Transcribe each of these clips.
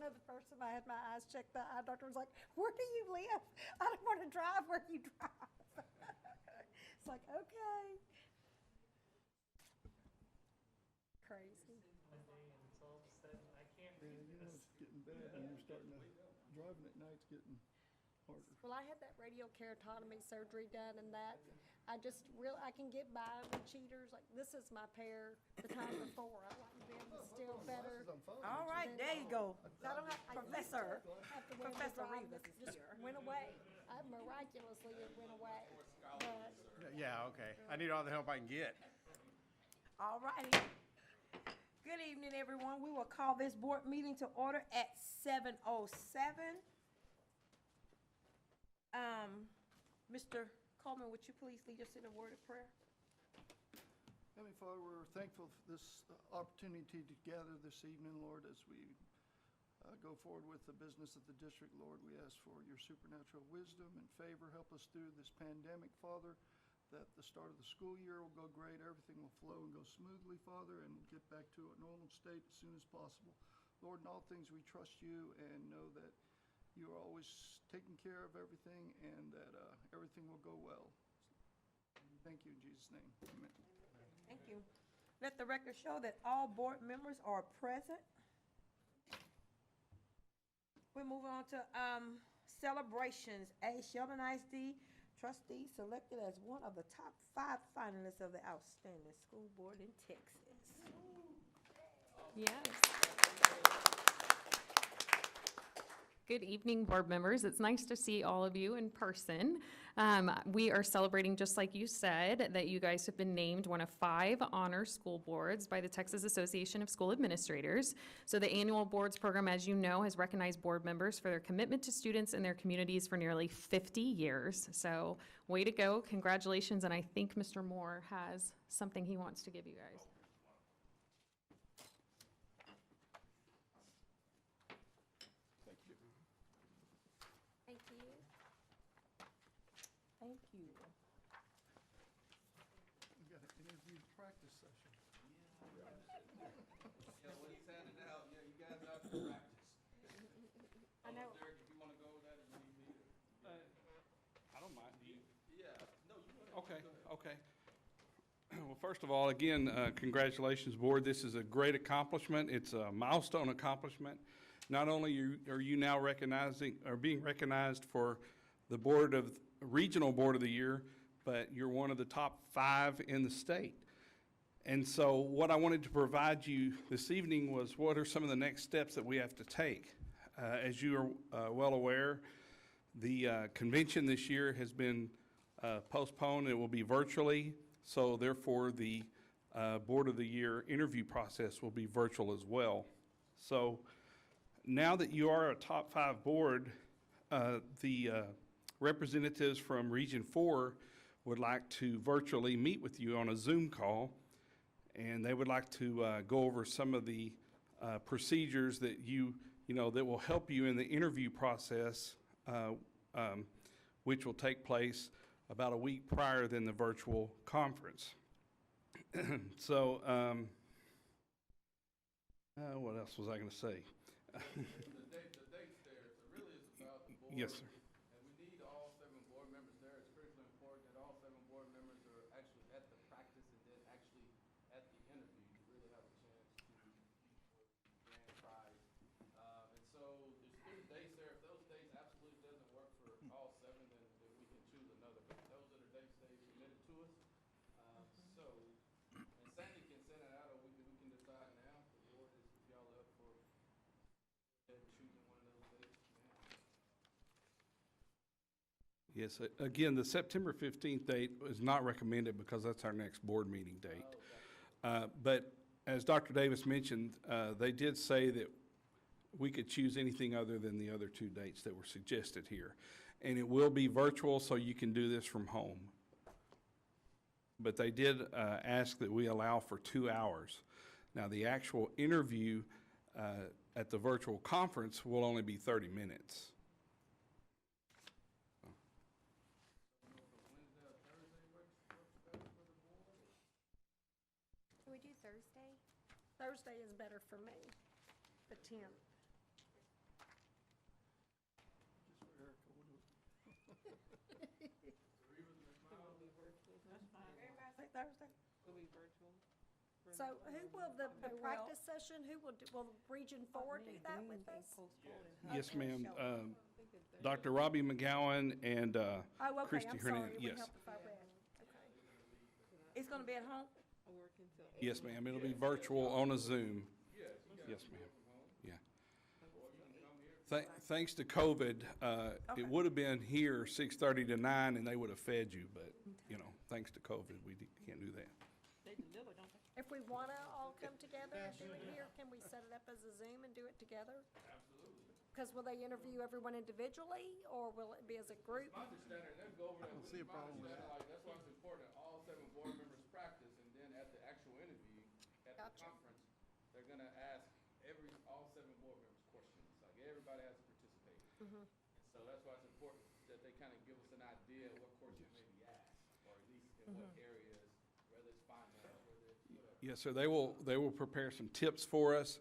know the first time I had my eyes checked, the eye doctor was like, "Where do you live? I don't want to drive where you drive." It's like, okay. Crazy. One day and it's all of a sudden, I can't Yeah, read you know, this. it's getting bad and you're starting to, driving at night's getting harder. Well, I had that radial keratotomy surgery done, and that I can get by with cheaters. Like, this is my pair the time before. I like them still better. All right, there you go. I don't have, I used Professor. to have to wear the Professor drivers. Rivas is Just here. went away. Miraculously, it went away. But Yeah, okay. I need all the help I can get. All righty. Good evening, everyone. We will call this board meeting to order at 7:07. Mr. Coleman, would you please lead us in a word of prayer? Heavenly Father, we're thankful for this opportunity to gather this evening, Lord, as we go forward with the business of the district. Lord, we ask for your supernatural wisdom and favor. Help us through this pandemic, Father, that the start of the school year will go great. Everything will flow and go smoothly, Father, and get back to a normal state as soon as possible. Lord, in all things we trust you and know that you are always taking care of everything and that everything will go well. Thank you in Jesus' name. Amen. Thank you. Let the record show that all board members are present. We're moving on to celebrations. A, Sheldon ISD trustee selected as one of the top 5 finalists of the Outstanding School Board in Texas. Yes. Good evening, board members. It's nice to see all of you in person. We are celebrating, just like you said, that you guys have been named one of 5 honor school boards by the Texas Association of School Administrators. So the annual boards program, as you know, has recognized board members for their commitment to students and their communities for nearly 50 years. So way to go. Congratulations. And I think Mr. Moore has something he wants to give you guys. Thank you. thank you. Thank you. We got an interview practice session. Yeah, when he's handed out, yeah, you guys out to practice. I know. Derek, if you wanna go over that, if you need me to. I don't mind. Do you? Yeah, no, you go ahead. Okay, okay. Well, first of all, again, congratulations, board. This is a great accomplishment. It's a milestone accomplishment. Not only are you now being recognized for the Regional Board of the Year, but you're one of the top 5 in the state. And so what I wanted to provide you this evening was what are some of the next steps that we have to take. As you are well aware, the convention this year has been postponed. It will be virtually, so therefore the Board of the Year interview process will be virtual as well. So now that you are a top 5 board, the representatives from Region 4 would like to virtually meet with you on a Zoom call, and they would like to go over some of the procedures that that will help you in the interview process, which will take place about a week prior than the virtual conference. So, what else was I going to say? The date's there, so really it's about the board. Yes, sir. And we need all 7 board members there. It's critically important that all 7 board members are actually at the practice and then actually at the interview to really have a chance to compete for the grand prize. And so there's student dates there. If those dates absolutely doesn't work for all 7, then we can choose another. But those are the dates they submitted to us. And Sandy can send it out, or we can decide now. The board is, if y'all are up for choosing one of those dates now. Yes, again, the September 15th date is not recommended because that's our next board meeting date. But as Dr. Davis mentioned, they did say that we could choose anything other than the other 2 dates that were suggested here. And it will be virtual, so you can do this from home. But they did ask that we allow for 2 hours. Now, the actual interview at the virtual conference will only be 30 minutes. Can we do Thursday? Thursday is better for me, the 10th. Everybody say Thursday? So who will the practice session, who will Region 4 do that with us? Yes, ma'am. Dr. Robbie McGowan and Oh, okay, Christy I'm sorry, Hernandez. it would Yes, help if I read. Okay. It's gonna be at home? yes, ma'am. It'll be virtual on a Zoom. Yes, ma'am. Yeah. Thanks to COVID, it would have been here 6:30 to 9, and they would have fed you, but, you know, thanks to COVID, we can't do that. They deliver, don't they? If we want to all come together and do it here, can we set it up as a Zoom and do it together? Absolutely. Because will they interview everyone individually, or will it be as a group? My understanding, they'll go over that with see a my problem with understanding, like, that's why it's important, all 7 board members practice, and then at the actual interview, at the Gotcha. conference, they're gonna ask all 7 board members questions, like, everybody has to participate. Mm-hmm. So that's why it's important that they kind of give us an idea of what questions may be asked, or at least in what areas, whether it's finance, whether it's whatever. Yes, sir. They will prepare some tips for us.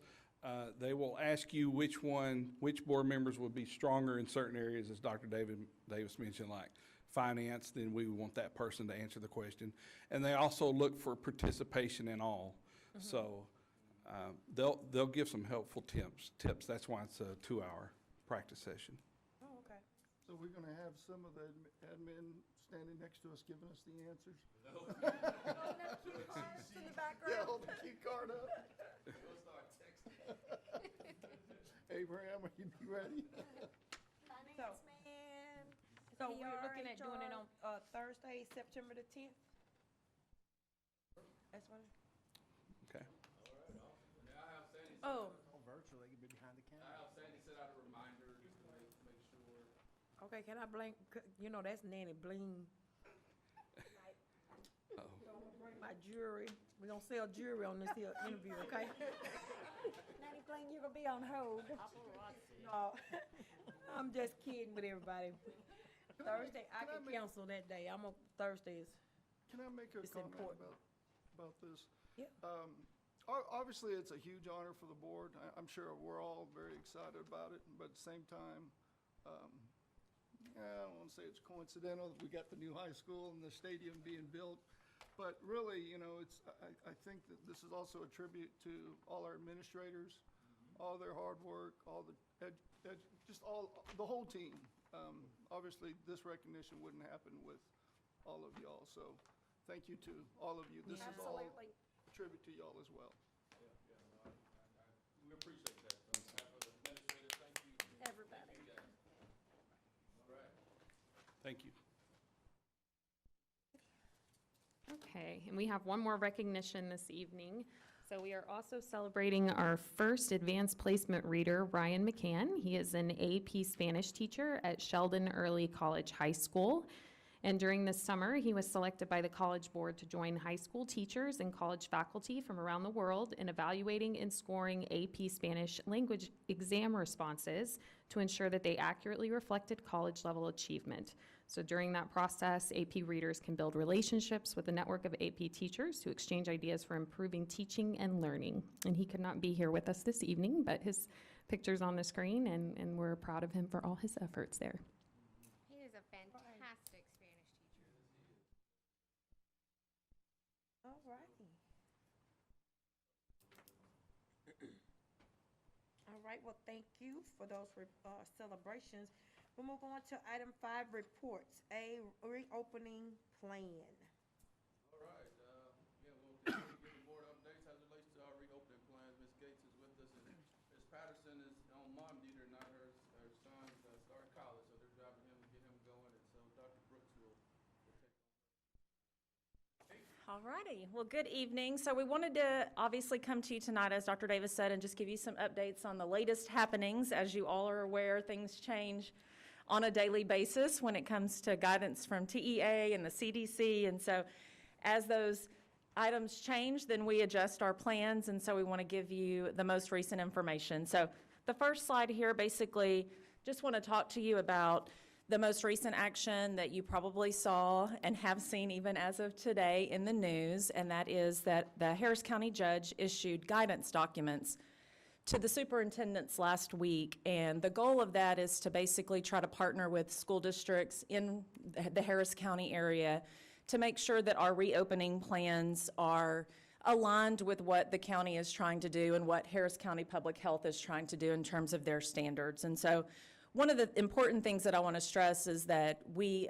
They will ask you which board members would be stronger in certain areas, as Dr. Davis mentioned, like finance, then we want that person to answer the question. And they also look for participation in all. So they'll give some helpful tips. That's why it's a 2-hour practice session. Oh, okay. So we're gonna have some of the admin standing next to us giving us the answers? Oh, no, cue cards in the Yeah, background. hold the cue card up. We'll start texting. Abraham, are you ready? Finance man. So we're PR, looking at doing it HR. on, Thursday, September the 10th? That's what, Okay. And I have Sandy, oh, Virtual, they can be behind the camera. I have Sandy set out a reminder just to make sure. okay, can I blink, you know, that's Nanny Bling. Bring my jewelry, we gonna sell jewelry on this here interview, okay? Nanny Blaine, you're gonna be on hold. No, I'm just kidding with everybody. Thursday, I can I can make- cancel that day, Thursdays. Can I make a It's comment important. about this? Yeah. Obviously, it's a huge honor for the board. I'm sure we're all very excited about it, but at the same time, I don't want to say it's coincidental that we got the new high school and the stadium being built. But really, you know, I think that this is also a tribute to all our administrators, all their hard work, all the, the whole team. Obviously, this recognition wouldn't happen with all of y'all, so thank you to all of you. This is all Absolutely. a tribute to y'all as well. We appreciate that. So on behalf of the administrators, thank you. Everybody. You guys. All right. Thank you. Okay, and we have one more recognition this evening. So we are also celebrating our first advanced placement reader, Ryan McCann. He is an AP Spanish teacher at Sheldon Early College High School. And during this summer, he was selected by the College Board to join high school teachers and college faculty from around the world in evaluating and scoring AP Spanish language exam responses to ensure that they accurately reflected college-level achievement. So during that process, AP readers can build relationships with a network of AP teachers to exchange ideas for improving teaching and learning. And he could not be here with us this evening, but his picture's on the screen, and we're proud of him for all his efforts there. He is a fantastic Spanish teacher. All righty. All right, well, thank you for those celebrations. We'll move on to item 5, reports. A reopening plan. All right, yeah, we'll continue to give the board updates as it relates to our reopening plans. Ms. Gates is with us, and Ms. Patterson is on Monday tonight. Her son started college, so they're driving him to get him going, and so Dr. Brooks will take on. All righty. Well, good evening. So we wanted to obviously come to you tonight, as Dr. Davis said, and just give you some updates on the latest happenings. As you all are aware, things change on a daily basis when it comes to guidance from TEA and the CDC. And so as those items change, then we adjust our plans. And so we want to give you the most recent information. So the first slide here, basically, just want to talk to you about the most recent action that you probably saw and have seen even as of today in the news, and that is that the Harris County judge issued guidance documents to the superintendents last week, and the goal of that is to basically try to partner with school districts in the Harris County area to make sure that our reopening plans are aligned with what the county is trying to do and what Harris County Public Health is trying to do in terms of their standards. And so one of the important things that I want to stress is that we,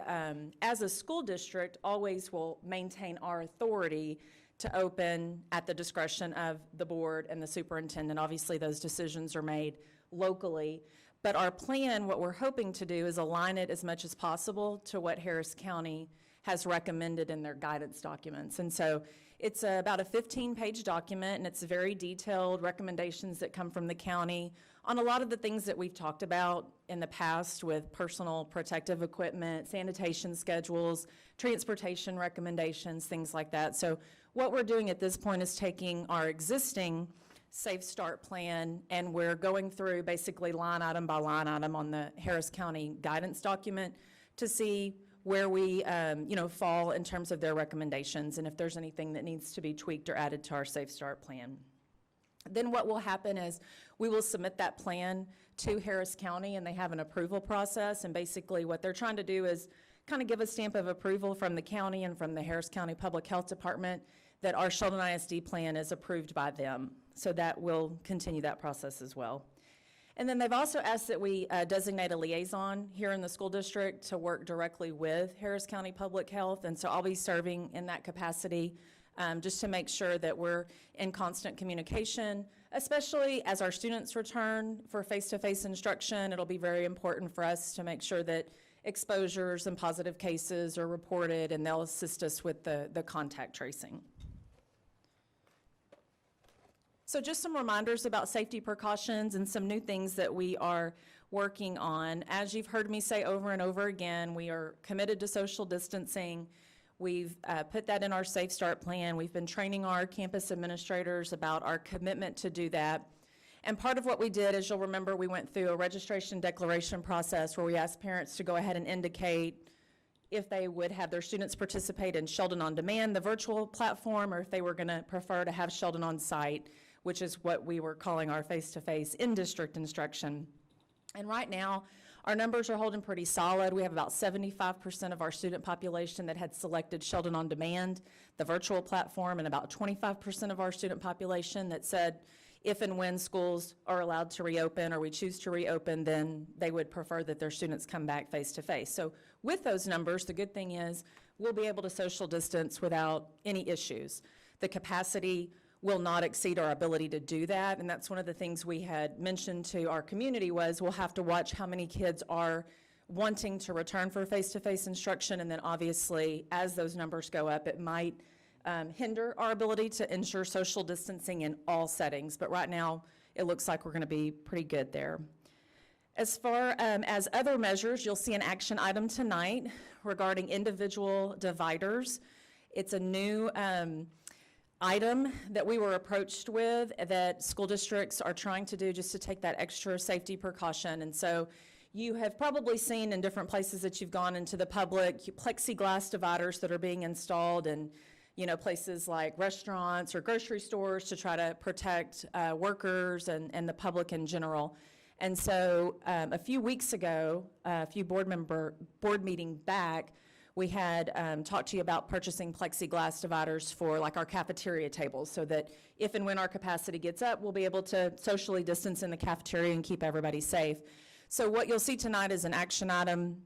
as a school district, always will maintain our authority to open at the discretion of the board and the superintendent. Obviously, those decisions are made locally. But our plan, what we're hoping to do is align it as much as possible to what Harris County has recommended in their guidance documents. And so it's about a 15-page document, and it's very detailed recommendations that come from the county on a lot of the things that we've talked about in the past with personal protective equipment, sanitation schedules, transportation recommendations, things like that. So what we're doing at this point is taking our existing Safe Start plan, and we're going through basically line item by line item on the Harris County guidance document to see where we, fall in terms of their recommendations and if there's anything that needs to be tweaked or added to our Safe Start plan. Then what will happen is we will submit that plan to Harris County, and they have an approval process, and basically what they're trying to do is kind of give a stamp of approval from the county and from the Harris County Public Health Department that our Sheldon ISD plan is approved by them. So that will continue that process as well. And then they've also asked that we designate a liaison here in the school district to work directly with Harris County Public Health. And so I'll be serving in that capacity just to make sure that we're in constant communication, especially as our students return for face-to-face instruction. It'll be very important for us to make sure that exposures and positive cases are reported, and they'll assist us with the contact tracing. So just some reminders about safety precautions and some new things that we are working on. As you've heard me say over and over again, we are committed to social distancing. We've put that in our Safe Start plan. We've been training our campus administrators about our commitment to do that. And part of what we did, as you'll remember, we went through a registration declaration process where we asked parents to go ahead and indicate if they would have their students participate in Sheldon On Demand, the virtual platform, or if they were going to prefer to have Sheldon On Site, which is what we were calling our face-to-face in-district instruction. And right now, our numbers are holding pretty solid. We have about 75% of our student population that had selected Sheldon On Demand, the virtual platform, and about 25% of our student population that said if and when schools are allowed to reopen or we choose to reopen, then they would prefer that their students come back face-to-face. So with those numbers, the good thing is we'll be able to social distance without any issues. The capacity will not exceed our ability to do that, and that's one of the things we had mentioned to our community was we'll have to watch how many kids are wanting to return for face-to-face instruction, and then obviously as those numbers go up, it might hinder our ability to ensure social distancing in all settings, but right now it looks like we're going to be pretty good there. As far as other measures, you'll see an action item tonight regarding individual dividers. It's a new item that we were approached with that school districts are trying to do just to take that extra safety precaution. And so you have probably seen in different places that you've gone into the public, plexiglass dividers that are being installed in places like restaurants or grocery stores to try to protect workers and the public in general. And so a few weeks ago, a few board meeting back, we had talked to you about purchasing plexiglass dividers for like our cafeteria tables so that if and when our capacity gets up, we'll be able to socially distance in the cafeteria and keep everybody safe. So what you'll see tonight is an action item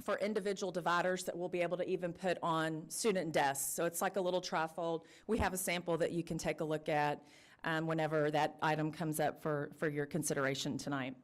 for individual dividers that we'll be able to even put on student desks. So it's like a little trifold. We have a sample that you can take a look at whenever that item comes up for your consideration tonight.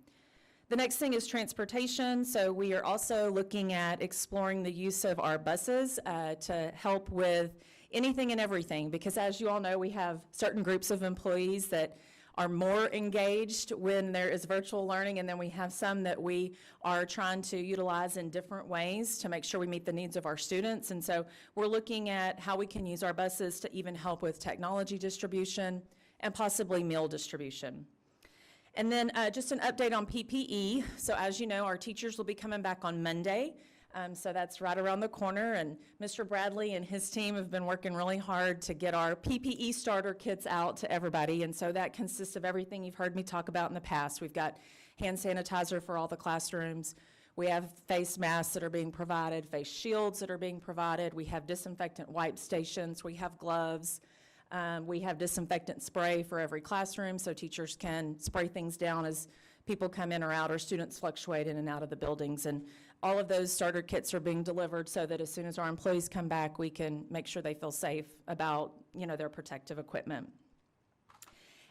The next thing is transportation. So we are also looking at exploring the use of our buses to help with anything and everything, because as you all know, we have certain groups of employees that are more engaged when there is virtual learning, and then we have some that we are trying to utilize in different ways to make sure we meet the needs of our students. And so we're looking at how we can use our buses to even help with technology distribution and possibly meal distribution. And then just an update on PPE. So as you know, our teachers will be coming back on Monday. So that's right around the corner, and Mr. Bradley and his team have been working really hard to get our PPE starter kits out to everybody, and so that consists of everything you've heard me talk about in the past. We've got hand sanitizer for all the classrooms. We have face masks that are being provided, face shields that are being provided. We have disinfectant wipe stations. We have gloves. We have disinfectant spray for every classroom so teachers can spray things down as people come in or out or students fluctuate in and out of the buildings. And all of those starter kits are being delivered so that as soon as our employees come back, we can make sure they feel safe about, their protective equipment.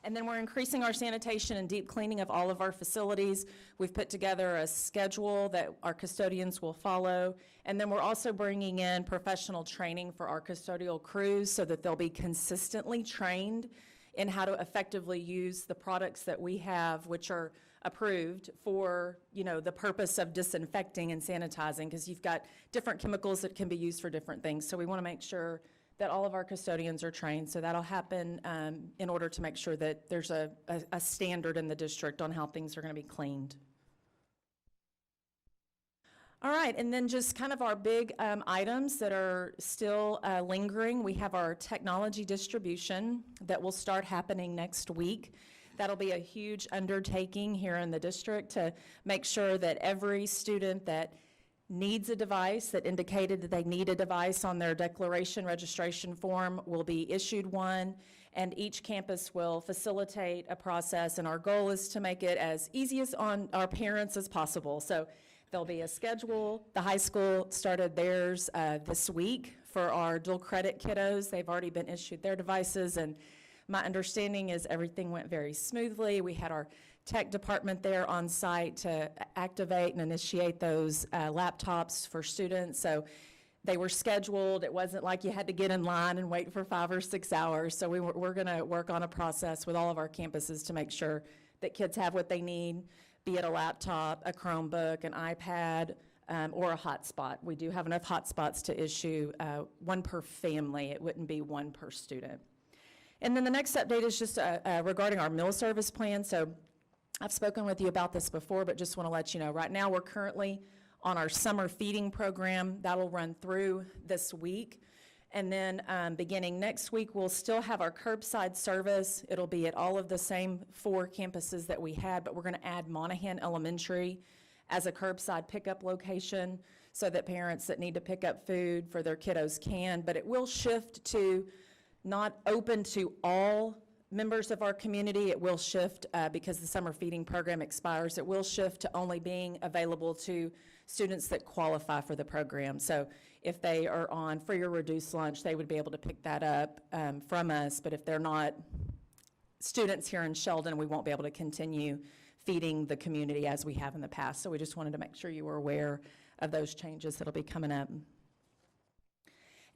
And then we're increasing our sanitation and deep cleaning of all of our facilities. We've put together a schedule that our custodians will follow. And then we're also bringing in professional training for our custodial crews so that they'll be consistently trained in how to effectively use the products that we have, which are approved for, the purpose of disinfecting and sanitizing, because you've got different chemicals that can be used for different things. So we want to make sure that all of our custodians are trained. So that'll happen in order to make sure that there's a standard in the district on how things are going to be cleaned. All right, and then just kind of our big items that are still lingering. We have our technology distribution that will start happening next week. That'll be a huge undertaking here in the district to make sure that every student that needs a device, that indicated that they need a device on their declaration registration form, will be issued one, and each campus will facilitate a process, and our goal is to make it as easy on our parents as possible. So there'll be a schedule. The high school started theirs this week for our dual credit kiddos. They've already been issued their devices, and my understanding is everything went very smoothly. We had our tech department there on site to activate and initiate those laptops for students. So they were scheduled. It wasn't like you had to get in line and wait for 5 or 6 hours. So we're going to work on a process with all of our campuses to make sure that kids have what they need, be it a laptop, a Chromebook, an iPad, or a hotspot. We do have enough hotspots to issue one per family. It wouldn't be one per student. And then the next update is just regarding our meal service plan. So I've spoken with you about this before, but just want to let you know, right now we're currently on our summer feeding program. That'll run through this week. And then beginning next week, we'll still have our curbside service. It'll be at all of the same 4 campuses that we had, but we're going to add Monaghan Elementary as a curbside pickup location so that parents that need to pick up food for their kiddos can. But it will shift to not open to all members of our community. It will shift because the summer feeding program expires. It will shift to only being available to students that qualify for the program. So if they are on free or reduced lunch, they would be able to pick that up from us. But if they're not students here in Sheldon, we won't be able to continue feeding the community as we have in the past. So we just wanted to make sure you were aware of those changes that'll be coming up.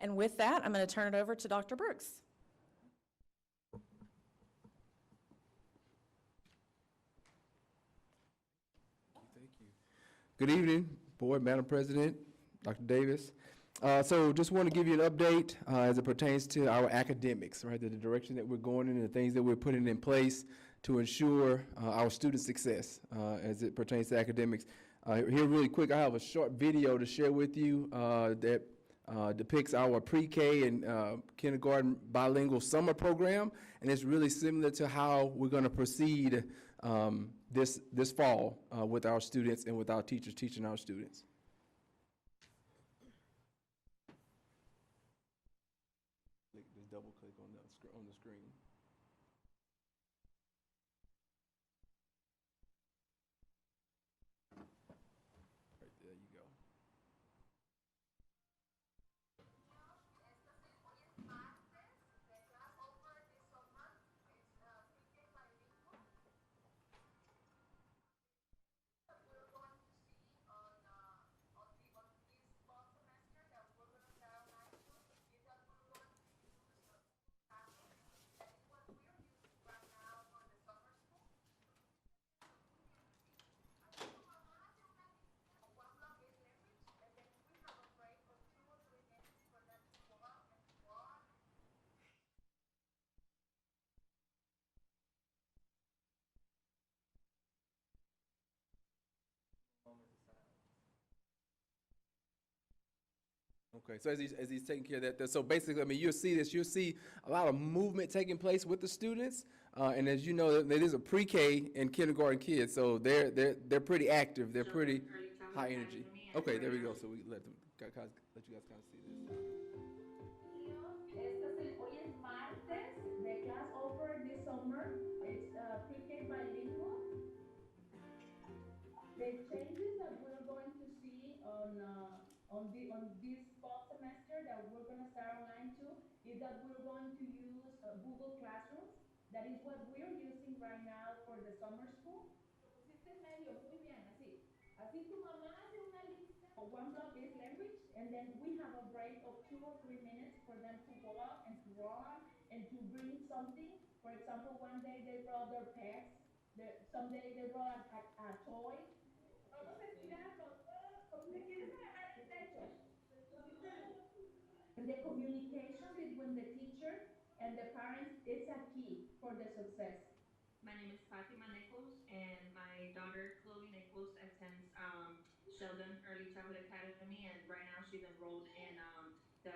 And with that, I'm going to turn it over to Dr. Brooks. Good evening, Board, Madam President, Dr. Davis. So just want to give you an update as it pertains to our academics, right? The direction that we're going in and the things that we're putting in place to ensure our student success as it pertains to academics. Here really quick, I have a short video to share with you that depicts our pre-K and kindergarten bilingual summer program, and it's really similar to how we're going to proceed this fall with our students and with our teachers teaching our students. Just double click on the screen. Right there you go. Okay, so as he's taking care of that, so basically, I mean, you'll see a lot of movement taking place with the students. And as you know, there is a pre-K and kindergarten kids, so they're pretty active, they're pretty high energy. Okay, there we go, so we let you guys kind of see this. Hoy es martes. The class offered this summer. It's pre-K bilingual. The changes that we're going to see on this fall semester that we're going to start online too is that we're going to use Google Classrooms. That is what we're using right now for the summer school. Pusiste en medio, muy bien, así. Así tu mamá hace una lista. One block is language, and then we have a break of 2 or 3 minutes for them to walk and to run and to bring something. For example, one day they brought their pets. Some day they brought a toy. Vamos a estirarnos. ¿Te quieres agarrar el techo? And the communication between the teacher and the parents is a key for the success. My name is Fatima Nichols, and my daughter Chloe Nichols attends Sheldon Early Childhood Academy, and right now she's enrolled in the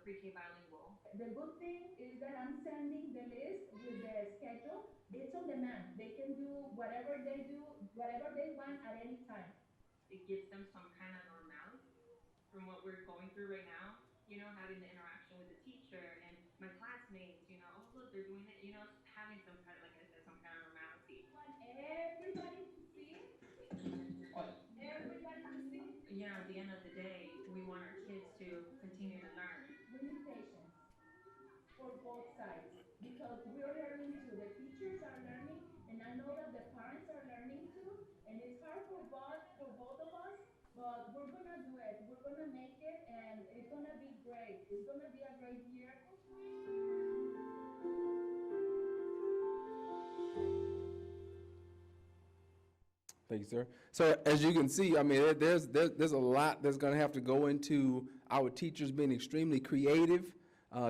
pre-K bilingual. The good thing is that I'm sending the list with the schedule. It's on demand. They can do whatever they want at any time. It gives them some kind of normality from what we're going through right now. You know, having the interaction with the teacher and my classmates, you know, oh look, they're doing it, you know, having some kind of, like I said, some kind of normality. I want everybody to see. Everybody to see. You know, at the end of the day, we want our kids to continue to learn. We need patience for both sides because we're learning too. The teachers are learning, and I know that the parents are learning too. And it's hard for both of us, but we're gonna do it. We're gonna make it, and it's gonna be great. It's gonna be a great year. Thank you, sir. So as you can see, I mean, there's a lot that's going to have to go into our teachers being extremely creative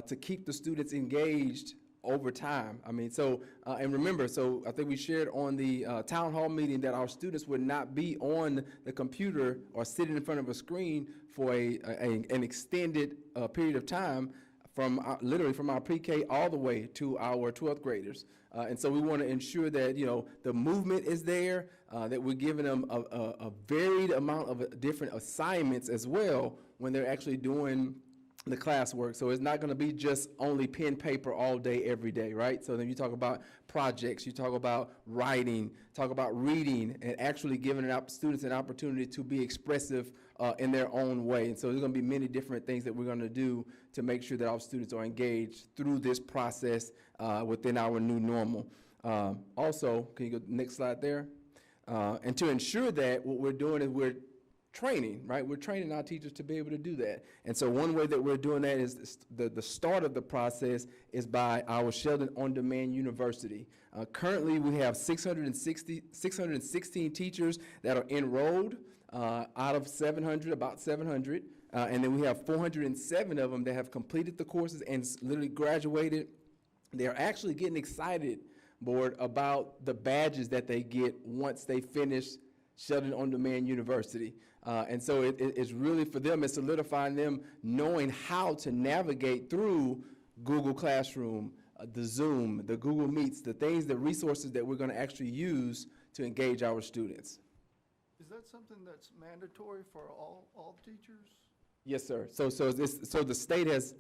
to keep the students engaged over time. I mean, so, and remember, so I think we shared on the town hall meeting that our students would not be on the computer or sitting in front of a screen for an extended period of time from literally from our pre-K all the way to our 12th graders. And so we want to ensure that, you know, the movement is there, that we're giving them a varied amount of different assignments as well when they're actually doing the classwork. So it's not going to be just only pen, paper all day, every day, right? So then you talk about projects, you talk about writing, talk about reading, and actually giving students an opportunity to be expressive in their own way. And so there's going to be many different things that we're going to do to make sure that our students are engaged through this process within our new normal. Also, can you go next slide there? And to ensure that, what we're doing is we're training, right? We're training our teachers to be able to do that. And so one way that we're doing that is the start of the process is by our Sheldon On Demand University. Currently, we have 616 teachers that are enrolled out of 700, about 700. And then we have 407 of them that have completed the courses and literally graduated. They're actually getting excited, board, about the badges that they get once they finish Sheldon On Demand University. And so it's really for them, it's solidifying them knowing how to navigate through Google Classroom, the Zoom, the Google Meets, the resources that we're going to actually use to engage our students. Is that something that's mandatory for all teachers? Yes, sir. So the state has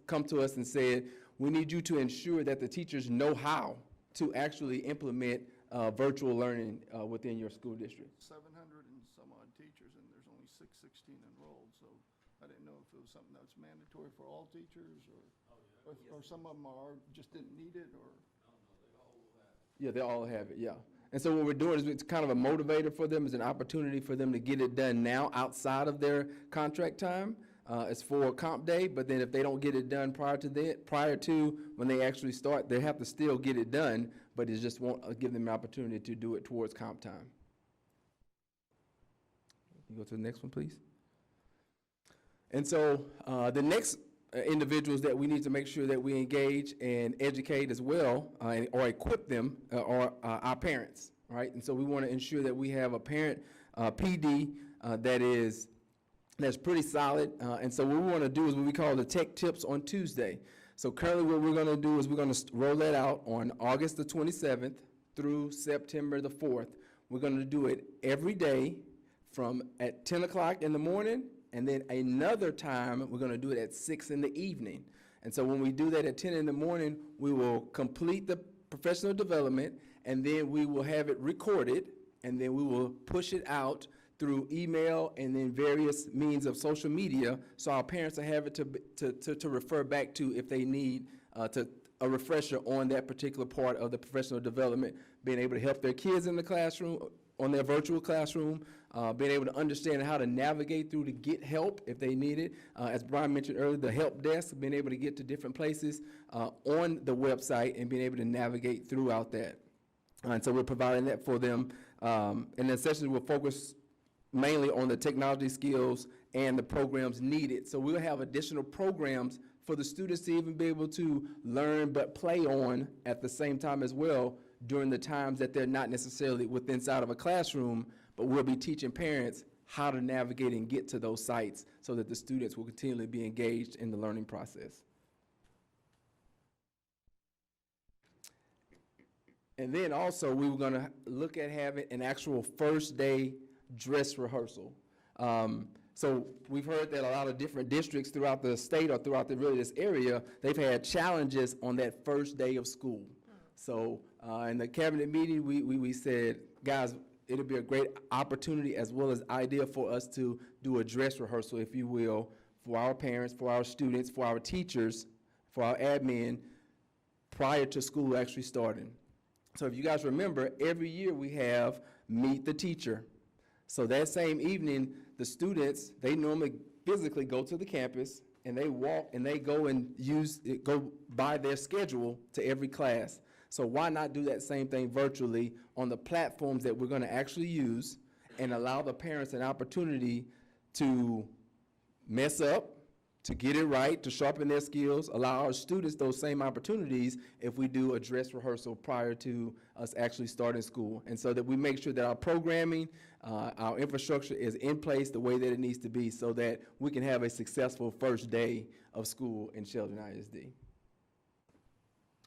come to us and said, we need you to ensure that the teachers know how to actually implement virtual learning within your school district. 700 and some odd teachers, and there's only 616 enrolled, so I didn't know if it was something that's mandatory for all teachers, or some of them just didn't need it, or? Yeah, they all have it, yeah. And so what we're doing is it's kind of a motivator for them, it's an opportunity for them to get it done now outside of their contract time. It's for comp day, but then if they don't get it done prior to when they actually start, they have to still get it done, but it just won't give them an opportunity to do it towards comp time. You go to the next one, please. And so the next individuals that we need to make sure that we engage and educate as well, or equip them, are our parents, right? And so we want to ensure that we have a parent PD that that's pretty solid. And so what we want to do is what we call the Tech Tips on Tuesday. So currently what we're going to do is we're going to roll that out on August the 27th through September the 4th. We're going to do it every day from at 10 o'clock in the morning, and then another time we're going to do it at 6 in the evening. And so when we do that at 10 in the morning, we will complete the professional development, and then we will have it recorded, and then we will push it out through email and then various means of social media, so our parents will have it to refer back to if they need a refresher on that particular part of the professional development, being able to help their kids in the classroom, on their virtual classroom, being able to understand how to navigate through to get help if they need it. As Brian mentioned earlier, the help desk, being able to get to different places on the website and being able to navigate throughout that. And so we're providing that for them. And the sessions will focus mainly on the technology skills and the programs needed. So we'll have additional programs for the students to even be able to learn but play on at the same time as well during the times that they're not necessarily within inside of a classroom, but we'll be teaching parents how to navigate and get to those sites so that the students will continually be engaged in the learning process. And then also we were going to look at having an actual first day dress rehearsal. So we've heard that a lot of different districts throughout the state or throughout really this area, they've had challenges on that first day of school. So in the cabinet meeting, we said, guys, it'll be a great opportunity as well as idea for us to do a dress rehearsal, if you will, for our parents, for our students, for our teachers, for our admin, prior to school actually starting. So if you guys remember, every year we have Meet the Teacher. So that same evening, the students, they normally physically go to the campus and they walk and they go and go by their schedule to every class. So why not do that same thing virtually on the platforms that we're going to actually use and allow the parents an opportunity to mess up, to get it right, to sharpen their skills, allow our students those same opportunities if we do a dress rehearsal prior to us actually starting school. And so that we make sure that our programming, our infrastructure is in place the way that it needs to be so that we can have a successful first day of school in Sheldon ISD.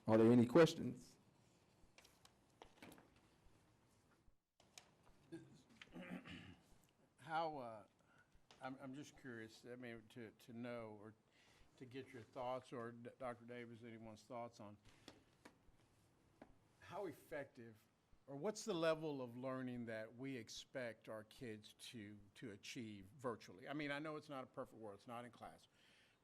Are there any questions? I'm just curious, I mean, to know or to get your thoughts, or Dr. Davis, anyone's thoughts on how effective, or what's the level of learning that we expect our kids to achieve virtually? I mean, I know it's not a perfect world, it's not in class,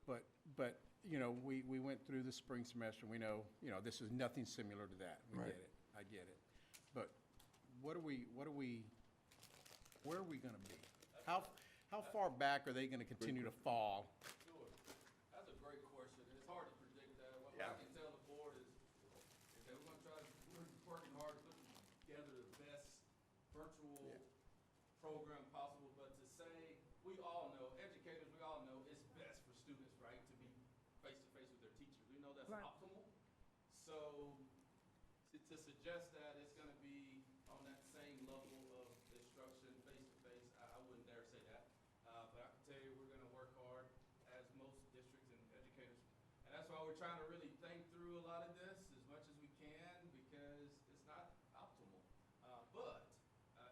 but you know, we went through the spring semester, we know, you know, this is nothing similar to that. We Right. get it, I get it. But where are we gonna be? How far back are they gonna continue to fall? Sure. That's a great question. It's hard to predict that. What I can tell the board is that we're working hard to put together the best virtual program possible. But to say, we all know, educators, we all know it's best for students, right, to be face-to-face with their teachers. We know that's optimal. So to suggest that it's gonna be on that same level of instruction face-to-face, I wouldn't dare say that. But I can tell you we're going to work hard, as most districts and educators. And that's why we're trying to really think through a lot of this as much as we can, because it's not optimal. But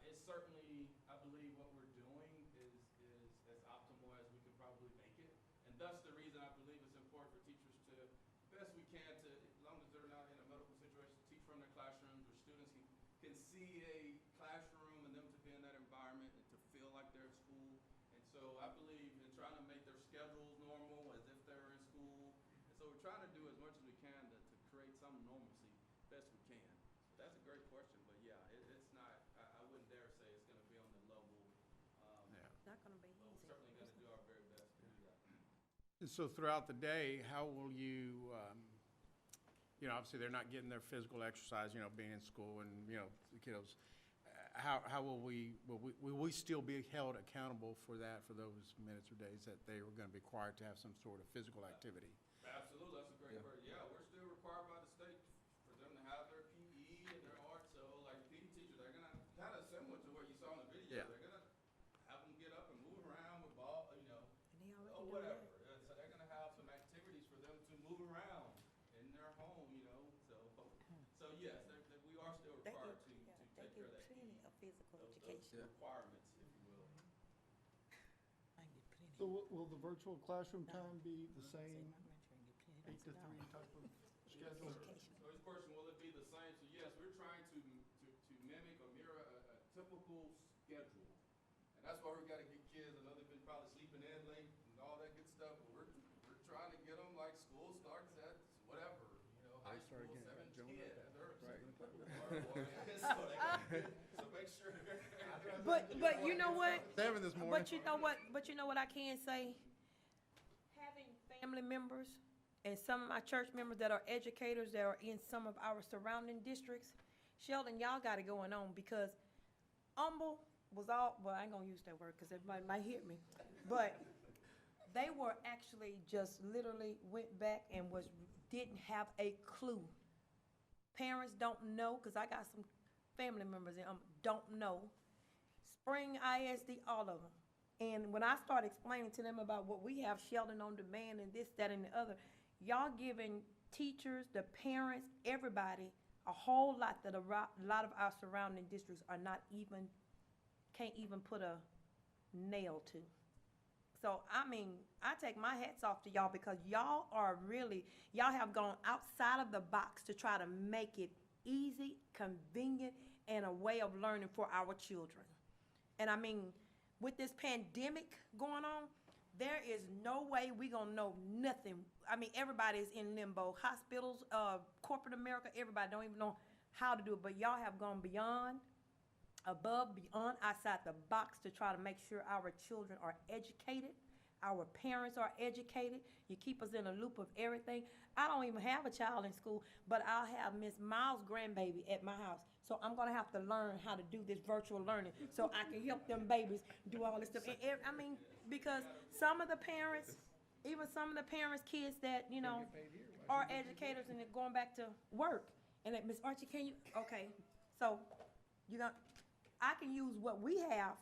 it's certainly, I believe what we're doing is as optimal as we can probably make it. And thus the reason I believe it's important for teachers to, best we can, to, as long as they're not in a medical situation, teach from their classrooms where students can see a classroom and them to be in that environment and to feel like they're at school. And so I believe in trying to make their schedules normal as if they're in school. And so we're trying to do as much as we can to create some normalcy best we can. So that's a great question, but yeah, it's not, I wouldn't dare say it's going to be on the level. Not gonna be But we're easy. certainly going to do our very best to do that. And so throughout the day, how will you, you know, obviously they're not getting their physical exercise, you know, being in school and, you know, the kiddos. How will we still be held accountable for that, for those minutes or days that they were going to be required to have some sort of physical activity? Absolutely, that's a great question. Yeah, we're still required by the state for them to have their PE and their art. So like PE teachers, they're gonna kind of similar to what you saw in the video. Yeah. They're gonna have them get up and move around with ball, you know, requirements, if you will. So will the virtual classroom time be the same 8 to 3 type of schedule? So his question, will it be the same? So yes, we're trying to mimic or mirror a typical schedule. And that's why we gotta get kids, I know they've been probably sleeping in late and all that good stuff, but we're trying to get them like school starts at whatever, high school, 7:10. So make sure. But you know what? 7 this morning. But you know what I can say? Having family members and some of my church members that are educators that are in some of our surrounding districts, Sheldon, y'all got it going on because Humble was all, well, I ain't gonna use that word because everybody might hit me, but they were actually just literally went back and didn't have a clue. Parents don't know, because I got some family members in don't know. Spring ISD, all of them. And when I start explaining to them about what we have, Sheldon on demand and this, that, and the other, y'all giving teachers, the parents, everybody, a whole lot that a lot of our surrounding districts are not even, can't even put a nail to. So, I mean, I take my hats off to y'all because y'all have gone outside of the box to try to make it easy, convenient, and a way of learning for our children. And I mean, with this pandemic going on, there is no way we gonna know nothing. I mean, everybody's in limbo. Hospitals, corporate America, everybody don't even know how to do it. But y'all have gone beyond, outside the box to try to make sure our children are educated, our parents are educated. You keep us in a loop of everything. I don't even have a child in school, but I'll have Miss Miles' grandbaby at my house. So I'm gonna have to learn how to do this virtual learning so I can help them babies do all this stuff. And I mean, because some of the parents, even some of the parents' kids that, are educators and they're going back to work. And that, Miss Archie, can you, okay, so I can use what we have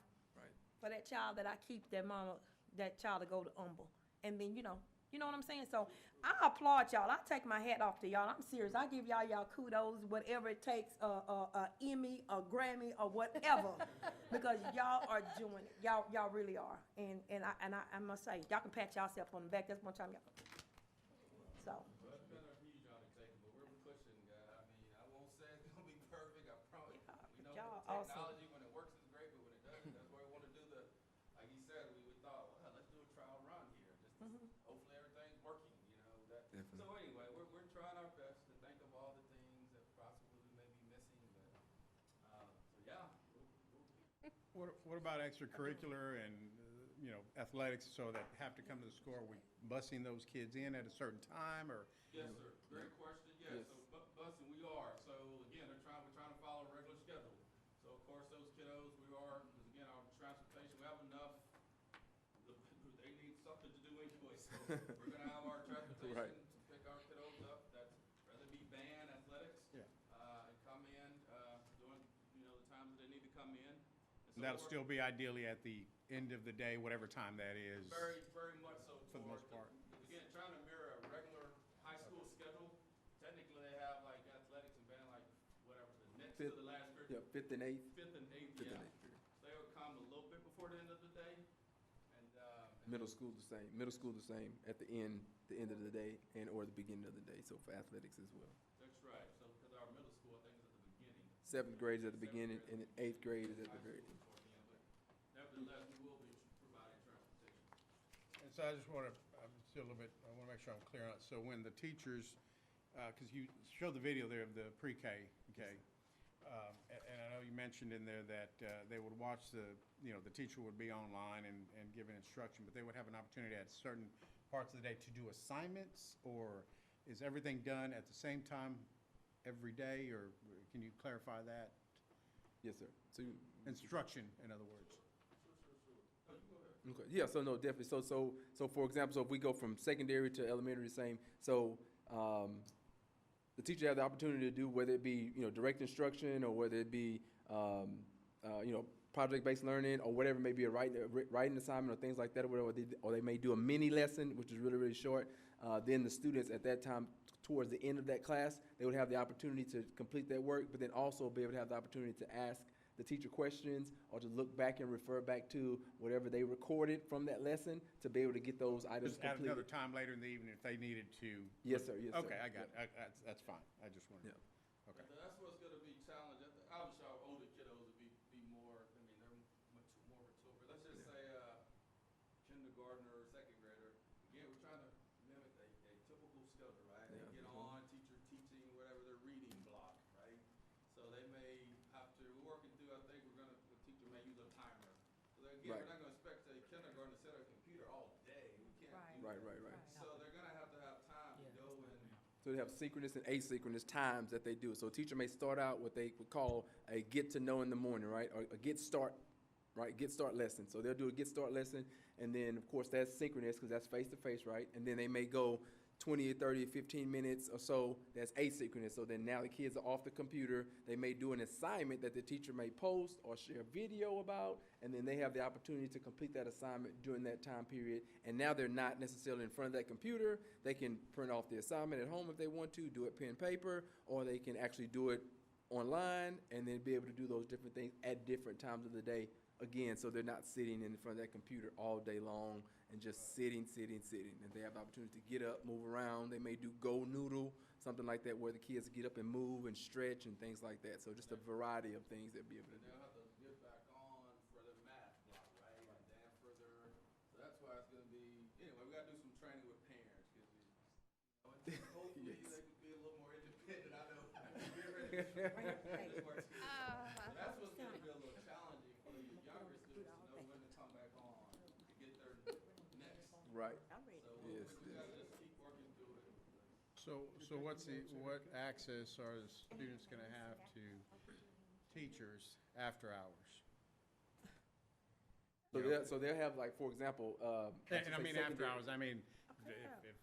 for that child that I keep that child to go to Humble. And then, you know what I'm saying? So I applaud y'all. I take my hat off to y'all. I'm serious. I give y'all kudos, whatever it takes, a Emmy, a Grammy, or whatever, because y'all are doing it. Y'all really are. And I must say, y'all can pat yourself on the back. That's one time y'all. So. Well, it's been a huge undertaking, but we're pushing, guys. I mean, I won't say it's gonna be perfect. I promise. We know y'all technology, when it works, is great, but when it doesn't, that's why we want to do like he said, we thought, well, let's do a trial run here. Hopefully everything's working, Definitely. So anyway, we're trying our best to think of all the things that possibly we may be missing, but, so yeah. What about extracurricular and, athletics, so that have to come to the school? Are we busing those kids in at a certain time, or? Yes, sir. Great question. Yes. So busing, we are. So again, we're trying to follow a regular schedule. So of course, those kiddos, because again, our transportation, we have enough. They need something to do anyway. So we're gonna have our transportation to pick our kiddos up. That's whether it be band, athletics, and come in during the times that they need to come in. And that'll still be ideally at the end of the day, whatever time that is. Very, very much so. For the most part. Again, trying to mirror a regular high school schedule. Technically, they have like athletics and band, like whatever, the next to the last period. Yeah, 5th and 8th. 5th and 8th, Fifth yeah. and 8th period. So they will come a little bit before the end of the day. And Middle school the same. Middle school the same at the end of the day or the beginning of the day. So for athletics as well. That's right. So because our middle school, I think, is at the beginning. 7th grade is at the beginning, and 8th grade is at the very end. Nevertheless, we will be providing transportation. And so I just want to, I'm still a little bit, I want to make sure I'm clear on it. So when the teachers, because you showed the video there of the pre-K, okay? And I know you mentioned in there that they would watch the teacher would be online and give an instruction, but they would have an opportunity at certain parts of the day to do assignments, or is everything done at the same time every day, or can you clarify that? Yes, sir. So Instruction, in other words. Okay. Yeah, so no, definitely. So for example, so if we go from secondary to elementary, same. So the teacher has the opportunity to do, whether it be direct instruction or whether it be project-based learning or whatever, maybe a writing assignment or things like that, or whatever. Or they may do a mini lesson, which is really, really short. Then the students at that time, towards the end of that class, they would have the opportunity to complete that work, but then also be able to have the opportunity to ask the teacher questions or to look back and refer back to whatever they recorded from that lesson to be able to get those items Just add another completed. time later in the evening if they needed to. Yes, sir, yes, sir. Okay, I got it. That's fine. I just wanted, Yeah. okay. That's what's gonna be challenging. Obviously, our older kiddos would be more, I mean, they're more mature, but let's just say, kindergartner or second grader. Again, we're trying to mimic a typical schedule, right? They get on, teacher teaching, whatever, their reading block, right? So they may have to, we're working through, I think the teacher may use a timer. So again, Right. we're not gonna expect a kindergartner to sit at a computer all day. We can't do Right, that. right, right. So they're gonna have to have time to go and So they have synchronous and asynchronous times that they do. So a teacher may start out what they would call a get to know in the morning, right? Or a get start, right? Get start lesson. So they'll do a get start lesson, and then of course that's synchronous because that's face to face, right? And then they may go 20 or 30 or 15 minutes or so, that's asynchronous. So then now the kids are off the computer. They may do an assignment that the teacher may post or share video about, and then they have the opportunity to complete that assignment during that time period. And now they're not necessarily in front of that computer. They can print off the assignment at home if they want to, do it pen and paper, or they can actually do it online and then be able to do those different things at different times of the day. Again, so they're not sitting in front of that computer all day long and just sitting. And they have the opportunity to get up, move around. They may do Go Noodle, something like that, where the kids get up and move and stretch and things like that. So just a variety of things they'll be able to do. they'll have to get back on for their math block, right? And then for their, so that's why it's gonna be, anyway, we gotta do some training with parents, cause hopefully Yes. they could be a little more independent. I know. Get ready to work. So that's what's gonna be a little challenging for the younger students to know when to come back on to get their next. Right. So Yes, we gotta just keep working through it. So what access are the students gonna have to teachers after hours? So they'll have, like, for example, And I say mean, after secondary- hours, I mean, if,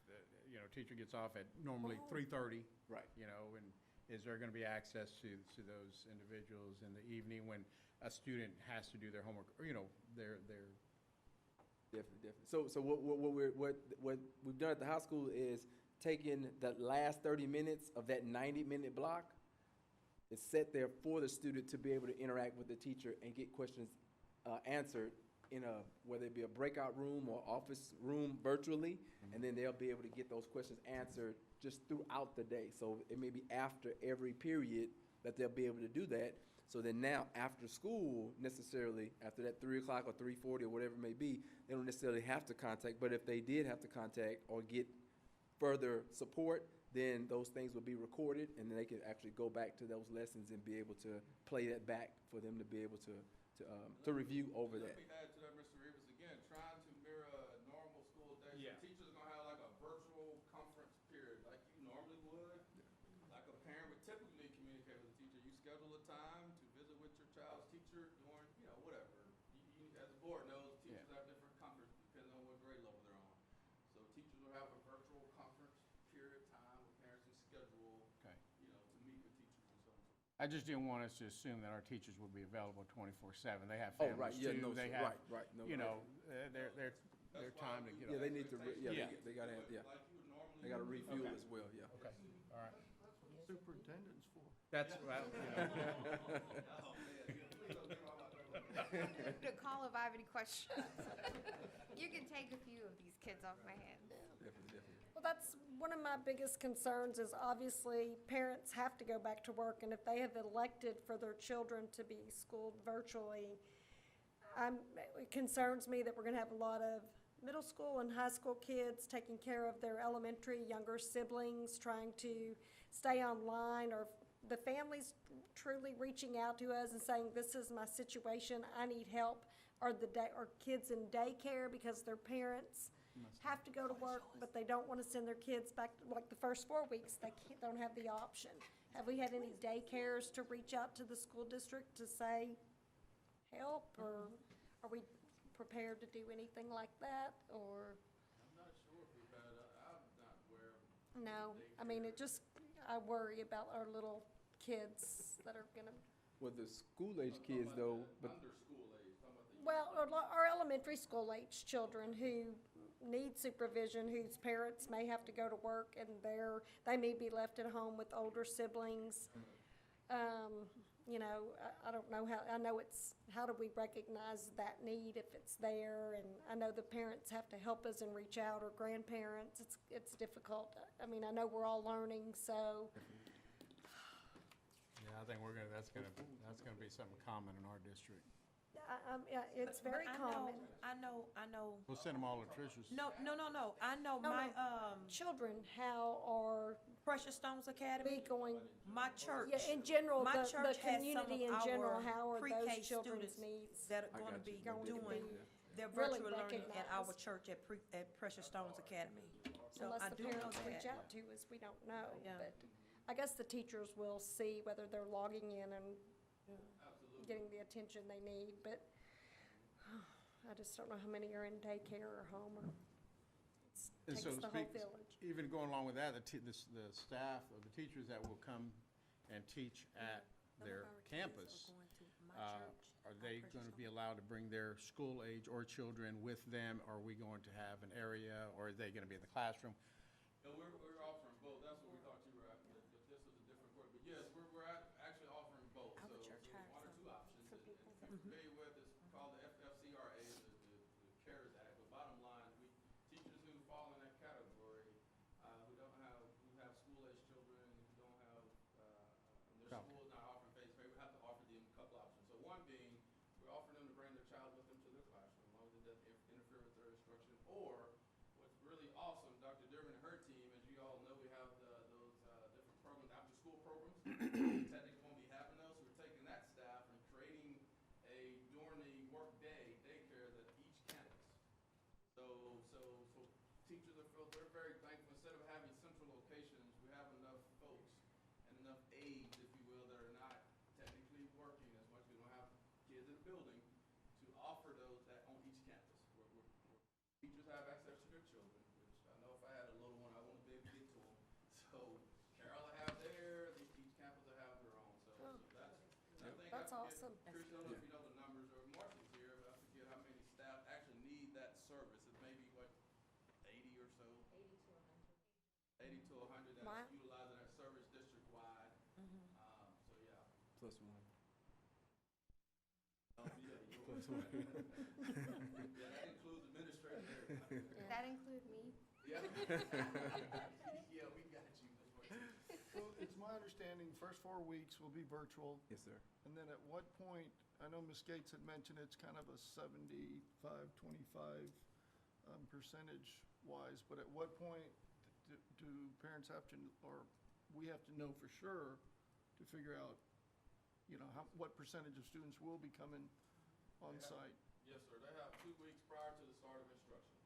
you know, teacher gets off at normally 3:30. Right. You know, and is there gonna be access to those individuals in the evening when a student has to do their homework, or, you know, their Definitely. So what we've done at the high school is taking the last 30 minutes of that 90-minute block. It's set there for the student to be able to interact with the teacher and get questions answered in whether it be a breakout room or office room virtually, and then they'll be able to get those questions answered just throughout the day. So it may be after every period that they'll be able to do that. So then now, after school, necessarily, after that 3 o'clock or 3:40 or whatever it may be, they don't necessarily have to contact, but if they did have to contact or get further support, then those things would be recorded, and then they could actually go back to those lessons and be able to play that back for them to be able to review over that. Let me add to that, Mr. Rivas, again, trying to mirror a normal school day. Yeah. So teachers are gonna have like a virtual conference period, like you normally would. Like a parent would typically communicate with a teacher. You schedule a time to visit with your child's teacher during, you know, whatever. You, as the board knows, teachers have different conferences depending on what grade level they're on. So teachers will have a virtual conference period time with parents and schedule, Okay. you know, to meet with teachers and so on. I just didn't want us to assume that our teachers would be available 24/7. They have Oh, right, families yeah, too. no, They sir, have, right, no, you right. know, their time to get Yeah, up. they need to, Yeah. they gotta have, yeah. Like you would normally. They gotta refuel Okay. as well, yeah. Okay, all right. That's what superintendent's for. That's, well, you know, To call if I have any questions. You can take a few of these kids off my hands. Definitely. Well, that's one of my biggest concerns is obviously parents have to go back to work, and if they have elected for their children to be schooled virtually, it concerns me that we're gonna have a lot of middle school and high school kids taking care of their elementary younger siblings, trying to stay online, or the families truly reaching out to us and saying, this is my situation, I need help, or kids in daycare because their parents have to go to work, but they don't want to send their kids back, like the first 4 weeks, don't have the option. Have we had any daycares to reach out to the school district to say, help, or are we prepared to do anything like that, or? I'm not sure if we've had, I'm not aware of. No, I mean, I worry about our little kids that are gonna, Well, the school-age kids though, but Under school age, talking about the. well, our elementary school age children who need supervision, whose parents may have to go to work and they may be left at home with older siblings. you know, I don't know how, I know it's, how do we recognize that need if it's there? And I know the parents have to help us and reach out, or grandparents, it's difficult. I mean, I know we're all learning, so, Yeah, I think that's gonna be something common in our district. yeah, it's But very common. I know. We'll send them all to Trish's. No. I know No, my, Children, how are Precious Stones Academy, we going, my church. yeah, in general, My the church has some community of in general, our how are pre-K those children's students needs? that are I gonna got you. be Going to doing be their really virtual learning at our recognized. church at Precious Stones Academy. So Unless I the do know parents reach that. out to us, we don't know. Yeah. But I guess the teachers will see whether they're logging in and Absolutely. getting the attention they need, but I just don't know how many are in daycare or home, or it And so takes the whole speak- village. Even going along with that, the staff or the teachers that will come and teach at their campus, are they going to be allowed to bring their school age or children with them? Are we going to have an area, or are they going to be in the classroom? No, we're offering both. That's what we thought you were at, that this was a different court. But yes, we're actually offering both. Our So church there's hires one or them two options. for And people if you're familiar with, it's called the FFCRA, the CARES Act. But bottom line, teachers who fall in that category, who have school-age children, who don't have, their school is not offering face-to-face, we have to offer them a couple options. So one being, we're offering them to bring their child with them to their classroom, as long as it doesn't interfere with their instruction. Or, what's really awesome, Dr. Durbin and her team, as you all know, we have those different programs, after-school programs. Technically won't be having those, so we're taking that staff and creating during the workday, daycare at each campus. So teachers they're very thankful. Instead of having central locations, we have enough folks and enough aides, if you will, that are not technically working as much. We don't have kids in the building to offer those on each campus. Teachers have access to their children, which I know if I had a little one, I want to be able to get to them. So Carol will have theirs, each campus will have their own. So That's awesome. Chris, I don't know if you know the numbers, or Marcy's here, but I forget how many staff actually need that service. It's maybe, 80 or so? 80 to 100 Wow. that's utilizing that service district-wide. So, yeah. Plus one. Plus one. Yeah, that includes administrative and everything. Does that include me? Yeah. Yeah, we got you. Well, it's my understanding, first 4 weeks will be virtual. Yes, sir. And then at what point, I know Ms. Gates had mentioned it's kind of a 75-25 percentage wise, but at what point do parents have to, or we have to know for sure to figure out, what percentage of students will be coming on site? Yes, sir. They have 2 weeks prior to the start of instruction.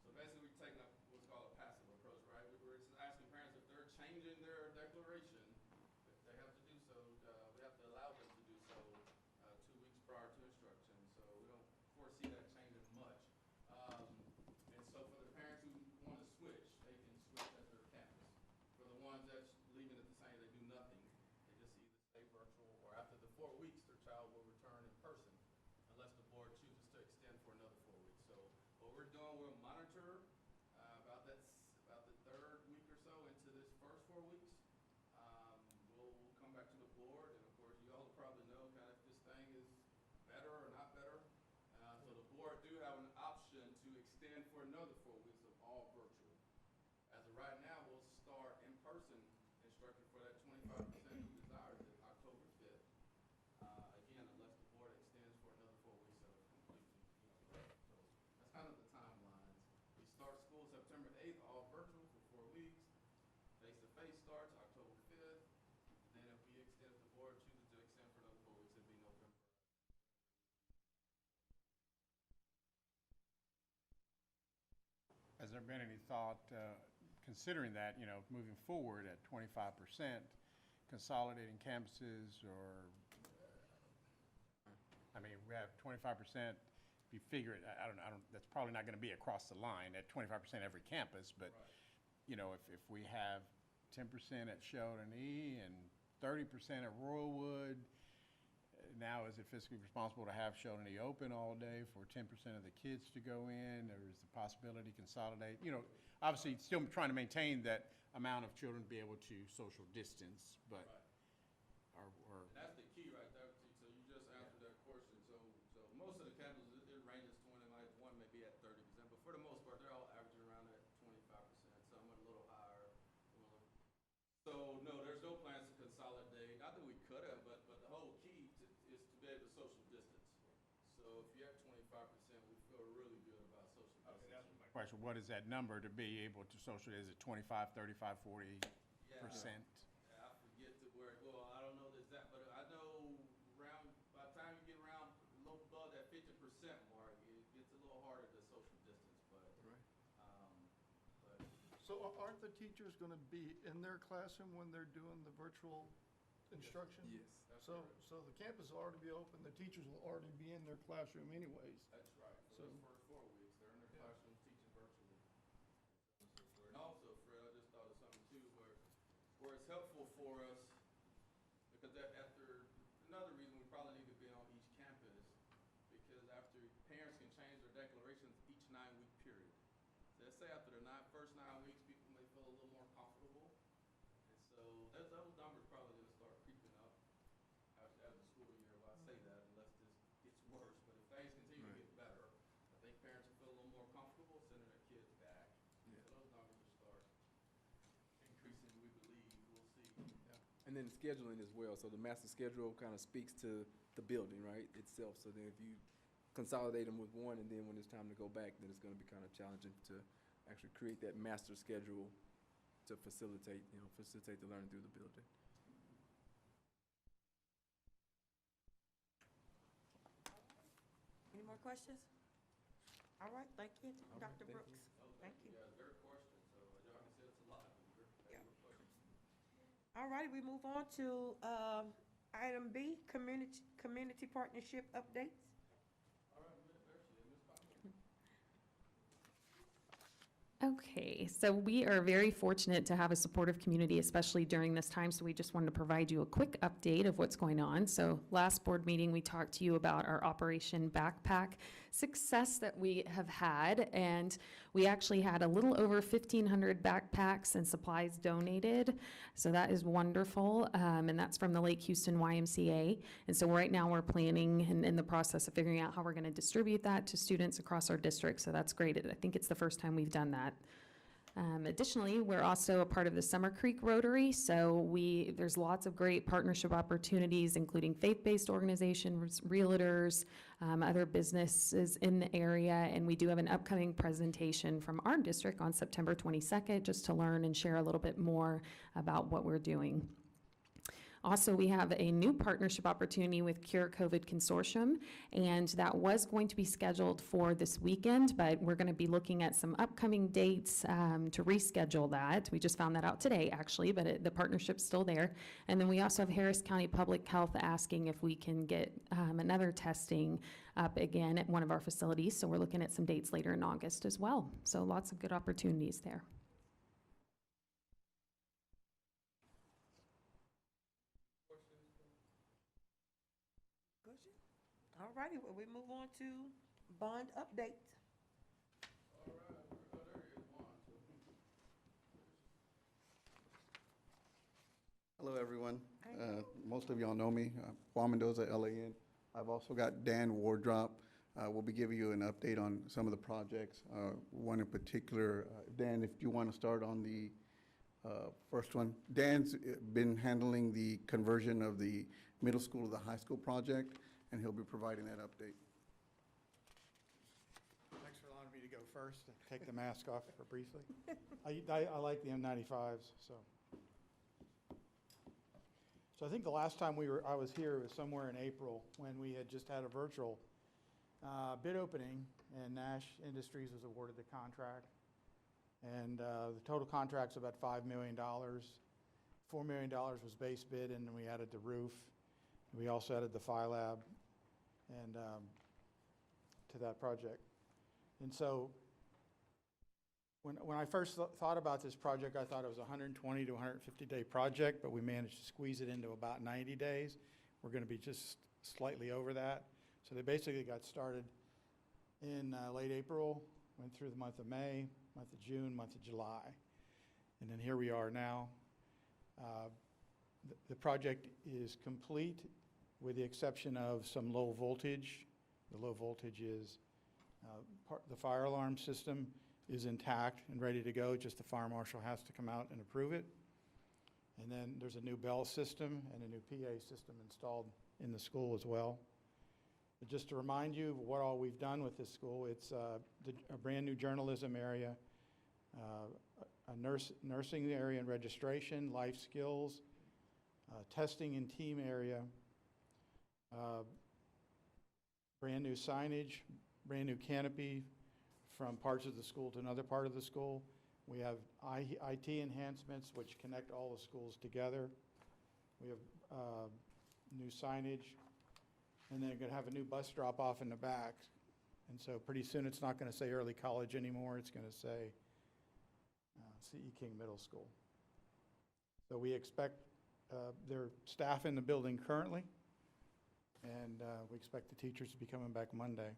So basically, we're taking what's called a passive approach, right? We're just asking parents if they're changing their declaration, if they have to do so, we have to allow them to do so 2 weeks prior to instruction. So we don't foresee that changing much. And so for the parents who want to switch, they can switch at their campus. For the ones that's leaving it the same, they do nothing. They just either stay virtual, or after the 4 weeks, their child will return in person, unless the board chooses to extend for another 4 weeks. So what we're doing, we'll monitor about the third week or so into this first 4 weeks. We'll come back to the board, and of course, you all probably know kind of if this thing is better or not better. So the board do have an option to extend for another 4 weeks of all virtual. As of right now, we'll start in-person instruction for that 25% who desires it, October 5th. Again, unless the board extends for another 4 weeks of completely, so that's kind of the timelines. We start school September 8th, all virtual for 4 weeks. Face-to-face starts October 5th. And then if we extend, if the board chooses to extend for another 4 weeks, it'd be November. Has there been any thought, considering that, moving forward at 25%, consolidating campuses, or, we have 25%, if you figure it, I don't, that's probably not gonna be across the line at 25% every campus, but, if we have 10% at Sheldon E and 30% at Royalwood, now is it fiscally responsible to have Sheldon E open all day for 10% of the kids to go in, or is the possibility to consolidate? Obviously, still trying to maintain that amount of children to be able to social distance, but, And that's the key right question, what is that number to be able to social, is it 25, 35, 40%? I forget to where, well, I don't know the exact, but I know around, by the time you get around a little above that 50% mark, it gets a little harder to social distance, but, but So aren't the teachers going to be in their classroom when they're doing the virtual instruction? Yes. So the campus will already be open, the teachers will already be in their classroom anyways. that's right. So- For those first 4 weeks, they're in their classrooms teaching virtually. And also, Fred, I just thought of something too, where it's helpful for us, because after, another reason we probably need to be on each campus, because after parents can change their declarations each 9-week period. So let's say after the first 9 weeks, people may feel a little more comfortable. And so those numbers probably gonna start creeping up after the school year. Well, I say that unless this gets worse, but if things continue to get better, I think parents will feel a little more comfortable sending their kids back. Yeah. So those numbers will start increasing, we believe, we'll see. And then scheduling as well, so the master schedule kind of speaks to the building, right, itself, so then if you consolidate them with one, and then when it's time to go back, then it's gonna be kind of challenging to actually create that master schedule to facilitate the learning through the building. Any more questions? All right, thank you, All right, Dr. thank Brooks. you. Thank you. Yeah, very question, so y'all can say it's a lot, but Yeah. very good question. All right, we move on to, item B, community partnership updates. All right, there she is, Ms. Cochran. Okay, so we are very fortunate to have a supportive community, especially during this time, so we just wanted to provide you a quick update of what's going on. So last board meeting, we talked to you about our Operation Backpack success that we have had, and we actually had a little over 1,500 backpacks and supplies donated, so that is wonderful, and that's from the Lake Houston YMCA. And so right now, we're planning and in the process of figuring out how we're going to distribute that to students across our district, so that's great. I think it's the first time we've done that. Additionally, we're also a part of the Summer Creek Rotary, so there's lots of great partnership opportunities, including faith-based organizations, realtors, other businesses in the area, and we do have an upcoming presentation from our district on September 22nd, just to learn and share a little bit more about what we're doing. Also, we have a new partnership opportunity with Cure COVID Consortium, and that was going to be scheduled for this weekend, but we're going to be looking at some upcoming dates to reschedule that. We just found that out today, actually, but the partnership's still there. And then we also have Harris County Public Health asking if we can get another testing up again at one of our facilities, so we're looking at some dates later in August as well. So lots of good opportunities there. All righty, well, we move on to bond updates. All right, there is one. Hello, everyone. Most of y'all know me, Juan Mendoza, LAN. I've also got Dan Wardrop. We'll be giving you an update on some of the projects. One in particular, Dan, if you want to start on the first one. Dan's been handling the conversion of the middle school to the high school project, and he'll be providing that update. Thanks for allowing me to go first and take the mask off for briefly. I like the M95s, so. So I think the last time I was here was somewhere in April when we had just had a virtual bid opening, and Nash Industries was awarded the contract. And the total contract's about $5 million. $4 million was base bid, and then we added the roof. We also added the Phi Lab and to that project. And so when I first thought about this project, I thought it was a 120 to 150-day project, but we managed to squeeze it into about 90 days. We're going to be just slightly over that. So they basically got started in late April, went through the month of May, month of June, month of July. And then here we are now. The project is complete with the exception of some low voltage. The low voltage is, the fire alarm system is intact and ready to go, just the fire marshal has to come out and approve it. And then there's a new bell system and a new PA system installed in the school as well. But just to remind you of what all we've done with this school, it's a brand-new journalism area, a nursing area and registration, life skills, testing and team area, brand-new signage, brand-new canopy from parts of the school to another part of the school. We have IT enhancements which connect all the schools together. We have new signage, and then you're going to have a new bus drop-off in the back. And so pretty soon it's not going to say Early College anymore. It's going to say C.E. King Middle School. So we expect there are staff in the building currently, and we expect the teachers to be coming back Monday.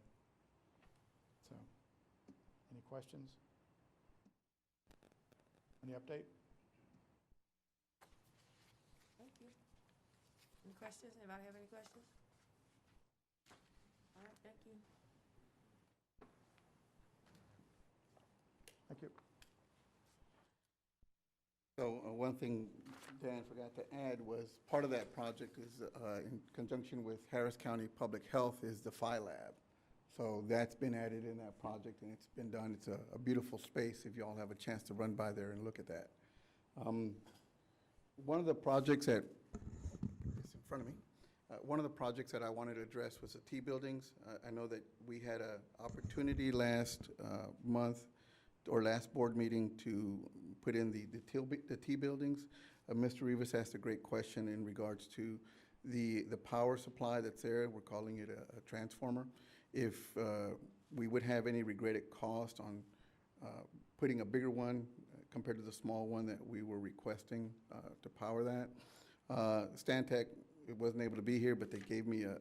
So, any questions? Any update? Thank you. Any questions? Anybody have any questions? All right, thank you. Thank you. So one thing Dan forgot to add was part of that project is in conjunction with Harris County Public Health is the Phi Lab. So that's been added in that project and it's been done. It's a beautiful space if you all have a chance to run by there and look at that. One of the projects that is in front of me, one of the projects that I wanted to address was the T buildings. I know that we had an opportunity last month or last board meeting to put in the T buildings. Mr. Rivas asked a great question in regards to the power supply that's there. We're calling it a transformer. If we would have any regretted cost on putting a bigger one compared to the small one that we were requesting to power that. Stantec wasn't able to be here, but they gave me a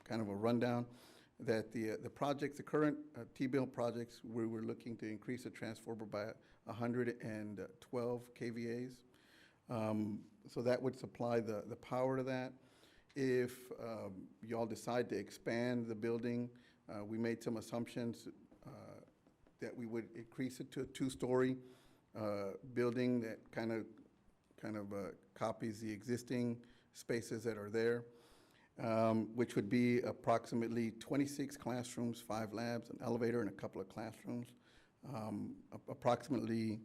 kind of a rundown that the projects, the current T-bill projects, we were looking to increase the transformer by 112 kVAs. So that would supply the power to that. If y'all decide to expand the building, we made some assumptions that we would increase it to a two-story building that kind of copies the existing spaces that are there. Which would be approximately 26 classrooms, 5 labs, an elevator, and a couple of classrooms. Approximately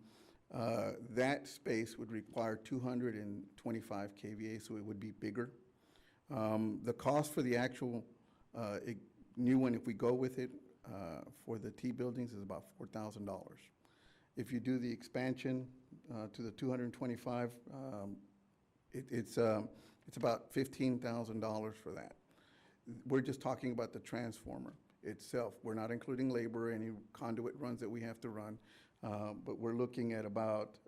that space would require 225 kVA, so it would be bigger. The cost for the actual new one, if we go with it, for the T buildings is about $4,000. If you do the expansion to the 225, it's about $15,000 for that. We're just talking about the transformer itself. We're not including labor, any conduit runs that we have to run, but we're looking at about,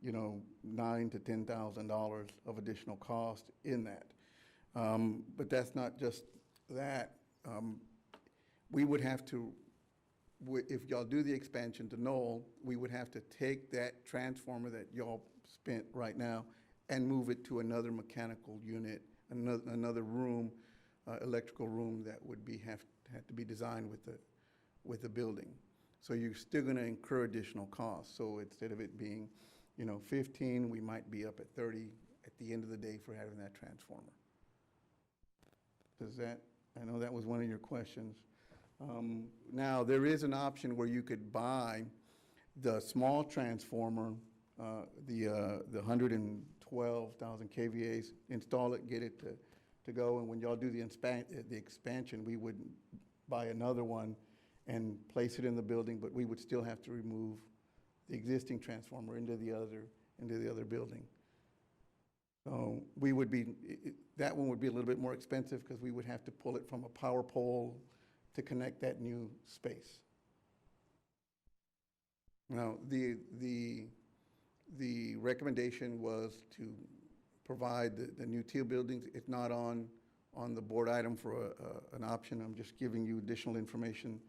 $9,000 to $10,000 of additional cost in that. But that's not just that. We would have to, if y'all do the expansion to Knoll, we would have to take that transformer that y'all spent right now and move it to another mechanical unit, another room, electrical room that would have to be designed with the building. So you're still going to incur additional costs. So instead of it being, 15, we might be up at 30 at the end of the day for having that transformer. I know that was one of your questions. Now there is an option where you could buy the small transformer, the 112,000 kVAs, install it, get it to go, and when y'all do the expansion, we would buy another one and place it in the building, but we would still have to remove the existing transformer into the other building. So we would be, that one would be a little bit more expensive because we would have to pull it from a power pole to connect that new space. Now, the recommendation was to provide the new teal buildings. It's not on the board item for an option. I'm just giving you additional information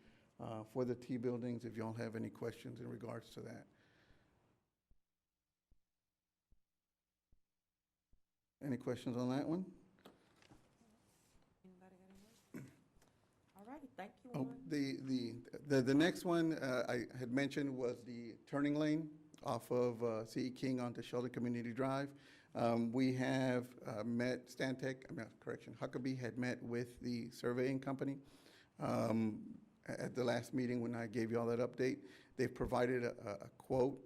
for the T buildings if y'all have any questions in regards to that. Any questions on that one? Anybody got any? All righty, thank you. Oh, Warren. the next one I had mentioned was the turning lane off of C.E. King onto Sheldon Community Drive. We have Huckabee had met with the surveying company at the last meeting when I gave you all that update. They've provided a quote.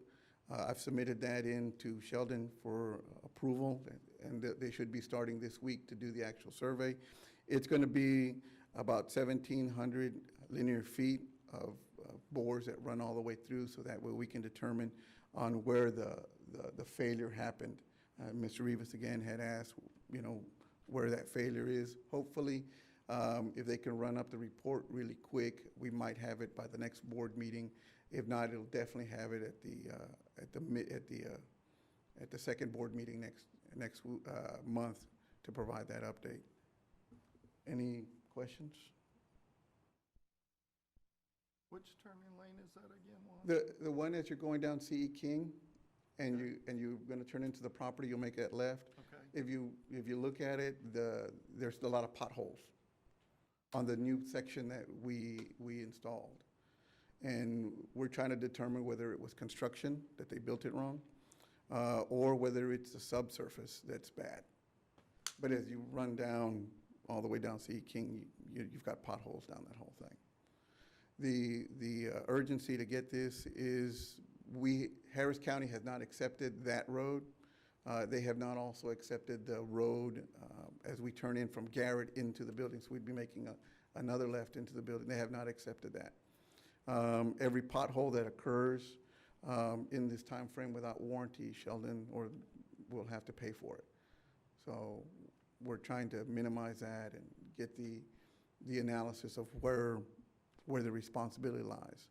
I've submitted that in to Sheldon for approval, and they should be starting this week to do the actual survey. It's going to be about 1,700 linear feet of bores that run all the way through, so that way we can determine on where the failure happened. Mr. Rivas again had asked, where that failure is. Hopefully, if they can run up the report really quick, we might have it by the next board meeting. If not, it'll definitely have it at the second board meeting next month to provide that update. Any questions? Which turning lane is that again, Juan? The one as you're going down C.E. King, and you're going to turn into the property, you'll make that left. Okay. If you look at it, there's a lot of potholes on the new section that we installed. And we're trying to determine whether it was construction, that they built it wrong, or whether it's the subsurface that's bad. But as you run down, all the way down C.E. King, you've got potholes down that whole thing. The urgency to get this is Harris County has not accepted that road. They have not also accepted the road as we turn in from Garrett into the building. So we'd be making another left into the building. They have not accepted that. Every pothole that occurs in this time frame without warranty, Sheldon will have to pay for it. So we're trying to minimize that and get the analysis of where the responsibility lies.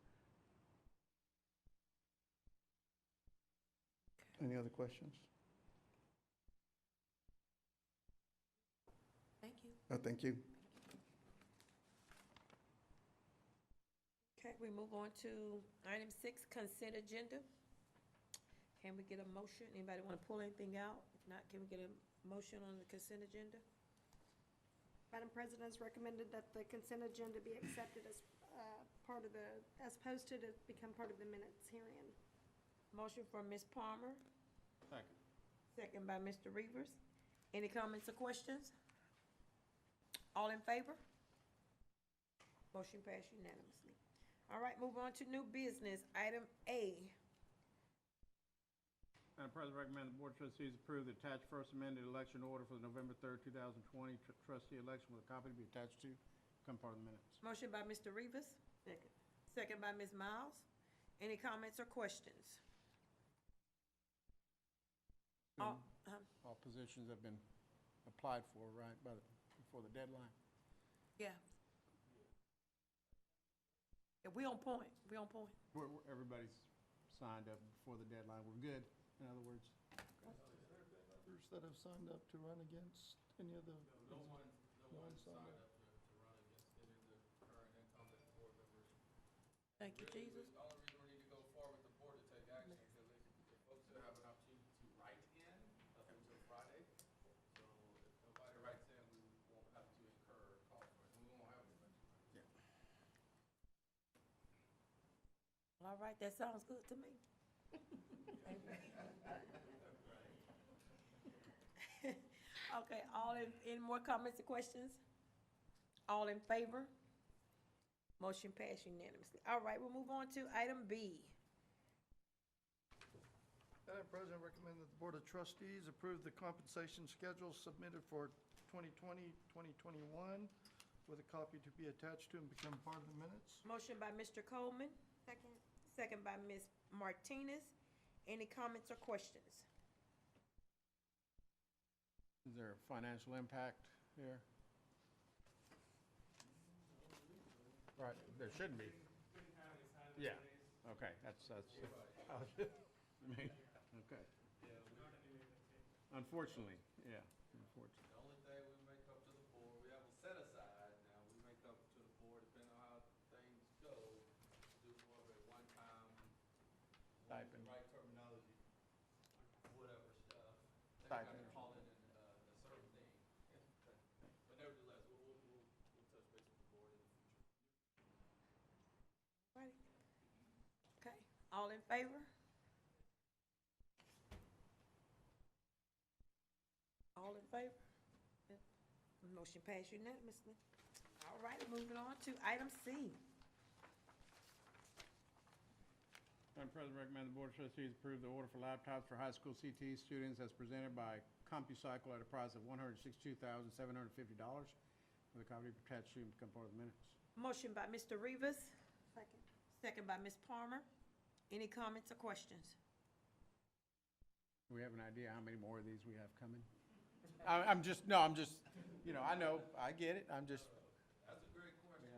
Any other questions? Thank you. Thank you. Okay, we move on to item 6, consent agenda. Can we get a motion? Anybody want to pull anything out? If not, can we get a motion on the consent agenda? Madam President, it's recommended that the consent agenda be accepted as as posted, it become part of the minutes herein. Motion from Ms. Palmer, Second. second by Mr. Rivers. Any comments or questions? All in favor? Motion passed unanimously. All right, move on to new business. Item A. Madam President, recommend the Board of Trustees approve the attached first amended election order for the November 3rd, 2020 trustee election with a copy to be attached to, become part of the minutes. Motion by Mr. Rivas. Second. Second by Ms. Miles. Any comments or questions? All positions have been applied for, right, before the deadline? Yeah. Yeah, we on point. We on point. Everybody's signed up before the deadline. We're good, in other words. Others that have signed up to run against any of the? No one signed signed up to run against any of the current incumbent board members. Thank you, Jesus. The only reason we need to go forward with the board to take action, because the folks still have an opportunity to write in up until Friday. So if nobody writes in, we won't have to incur cost for it, and we won't have an election. All right, that sounds good to me. Okay, any more comments or questions? All in favor? Motion passed unanimously. All right, we'll move on to item B. Madam President, recommend that the Board of Trustees approve the compensation schedule submitted for 2020-2021 with a copy to be attached to and become part of the minutes. Motion by Mr. Coleman. Second. Second by Ms. Martinez. Any comments or questions? Is there a financial impact here? Right, there shouldn't be. Yeah, okay, that's, I mean, okay. Unfortunately, yeah, unfortunately. The only thing we make up to the board, we have a set aside, now we make up to the board, depending on how things go, do more of a one-time, Stipend. right terminology, whatever stuff. They Stipend. kind of call it a certain thing. But nevertheless, we'll touch base with the board in the future. Right. Okay, all in favor? favor? Motion passed unanimously. All right, moving on to item C. Madam President, recommend the Board of Trustees approve the order for laptops for high school CTE students as presented by CompuCycle at a price of $162,750 with a copy attached to become part of the minutes. Motion by Mr. Rivas, Second. second by Ms. Palmer. Any comments or questions? Do we have an idea how many more of these we have coming? I'm just, I know, I get it, I'm just. That's a great question.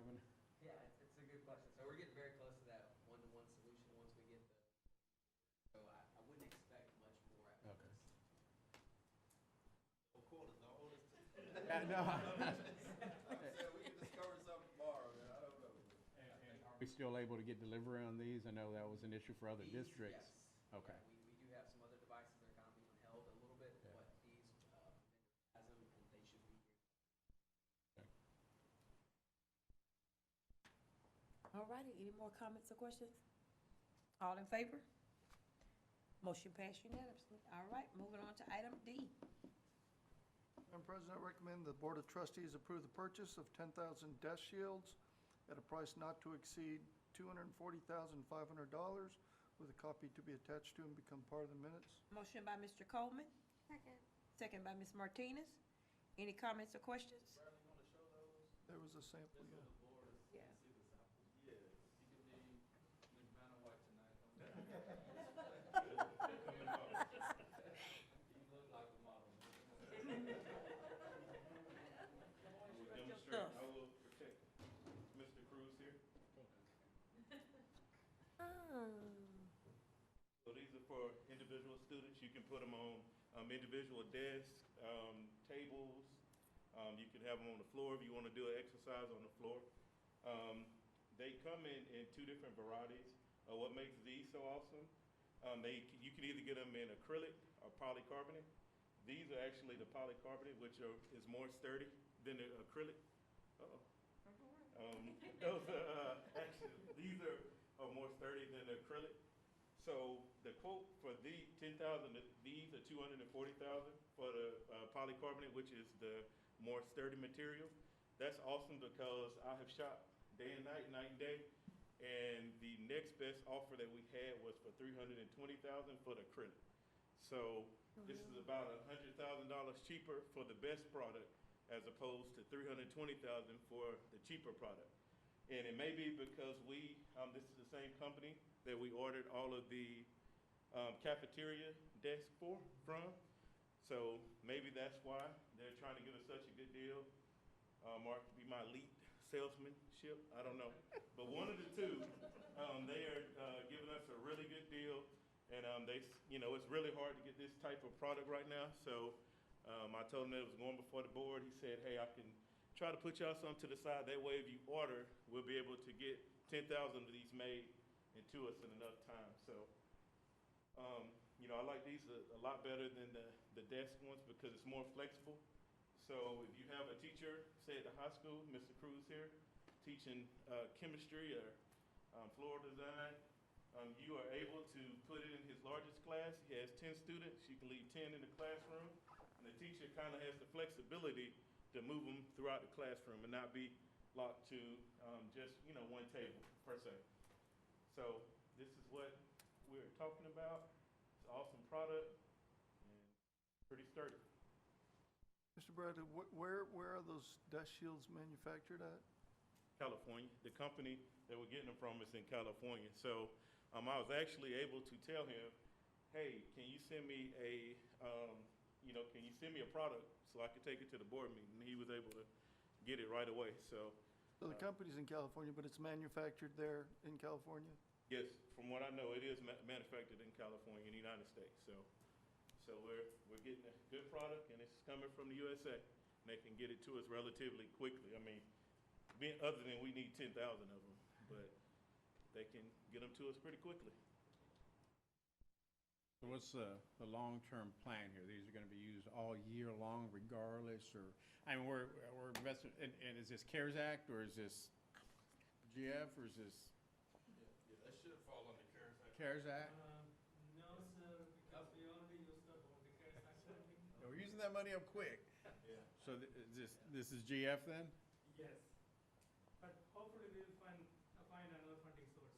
Yeah, it's a good question. So we're getting very close to that one-to-one solution once we get so I wouldn't expect much more after Okay. this. Of course, the oldest. No. We can discover something tomorrow, man. I don't know. Are we still able to get delivery on these? I know that was an issue for other These, districts. yes. Okay. Yeah, we do have some other devices that are kind of being held a little bit, Yeah. but these, vendor has them and they should be here. All righty, any more comments or questions? All in favor? Motion passed unanimously. All right, moving on to item D. Madam President, I recommend the Board of Trustees approve the purchase of 10,000 desk shields at a price not to exceed $240,500 with a copy to be attached to and become part of the minutes. Motion by Mr. Coleman, Second. second by Ms. Martinez. Any comments or questions? Bradley, you want to show those? There was a sample, Just so yeah. the board Yeah. can see the samples. Yeah, you can be Miss Vanna White tonight. You look like a model. Stuff. I will protect Mr. Cruz here. So these are for individual students. You can put them on individual desks, tables. You can have them on the floor if you want to do an exercise on the floor. They come in two different varieties. What makes these so awesome, you can either get them in acrylic or polycarbonate. These are actually the polycarbonate, which is more sturdy than the acrylic. Uh-oh. Those are, these are more sturdy than the acrylic. So the quote for the 10,000, these are 240,000 for the polycarbonate, which is the more sturdy material. That's awesome because I have shopped day and night and day, and the next best offer that we had was for 320,000 for the acrylic. So this is about $100,000 cheaper for the best product as opposed to 320,000 for the cheaper product. And it may be because this is the same company that we ordered all of the cafeteria desks from. So maybe that's why they're trying to give us such a good deal. Mark to be my elite salesmanship, I don't know. But one of the two, they are giving us a really good deal. And it's really hard to get this type of product right now. So I told him that it was going before the board. He said, hey, I can try to put y'all some to the side. That way, if you order, we'll be able to get 10,000 of these made and to us in enough time. So, I like these a lot better than the desk ones because it's more flexible. So if you have a teacher, say at the high school, Mr. Cruz here, teaching chemistry or floor design, you are able to put it in his largest class. He has 10 students. You can leave 10 in the classroom. And the teacher kind of has the flexibility to move them throughout the classroom and not be locked to just, one table per se. So this is what we're talking about. It's an awesome product and pretty sturdy. Mr. Bradley, where are those desk shields manufactured at? California. The company that we're getting them from is in California. So I was actually able to tell him, hey, can you send me a product so I could take it to the board meeting? And he was able to get it right away. So So the company's in California, but it's manufactured there in California? yes, from what I know, it is manufactured in California, in the United States. So we're getting a good product, and it's coming from the USA. And they can get it to us relatively quickly. I mean, other than we need 10,000 of them, but they can get them to us pretty quickly. So what's the long-term plan here? These are going to be used all year long regardless, or, we're investing, and is this CARES Act, or is this GF, or is this Yeah, that should fall under CARES Act. CARES Act? No, sir, because we already used up all the cash. We're using that money up quick. So this is GF then? Yes. But hopefully we'll find another funding source.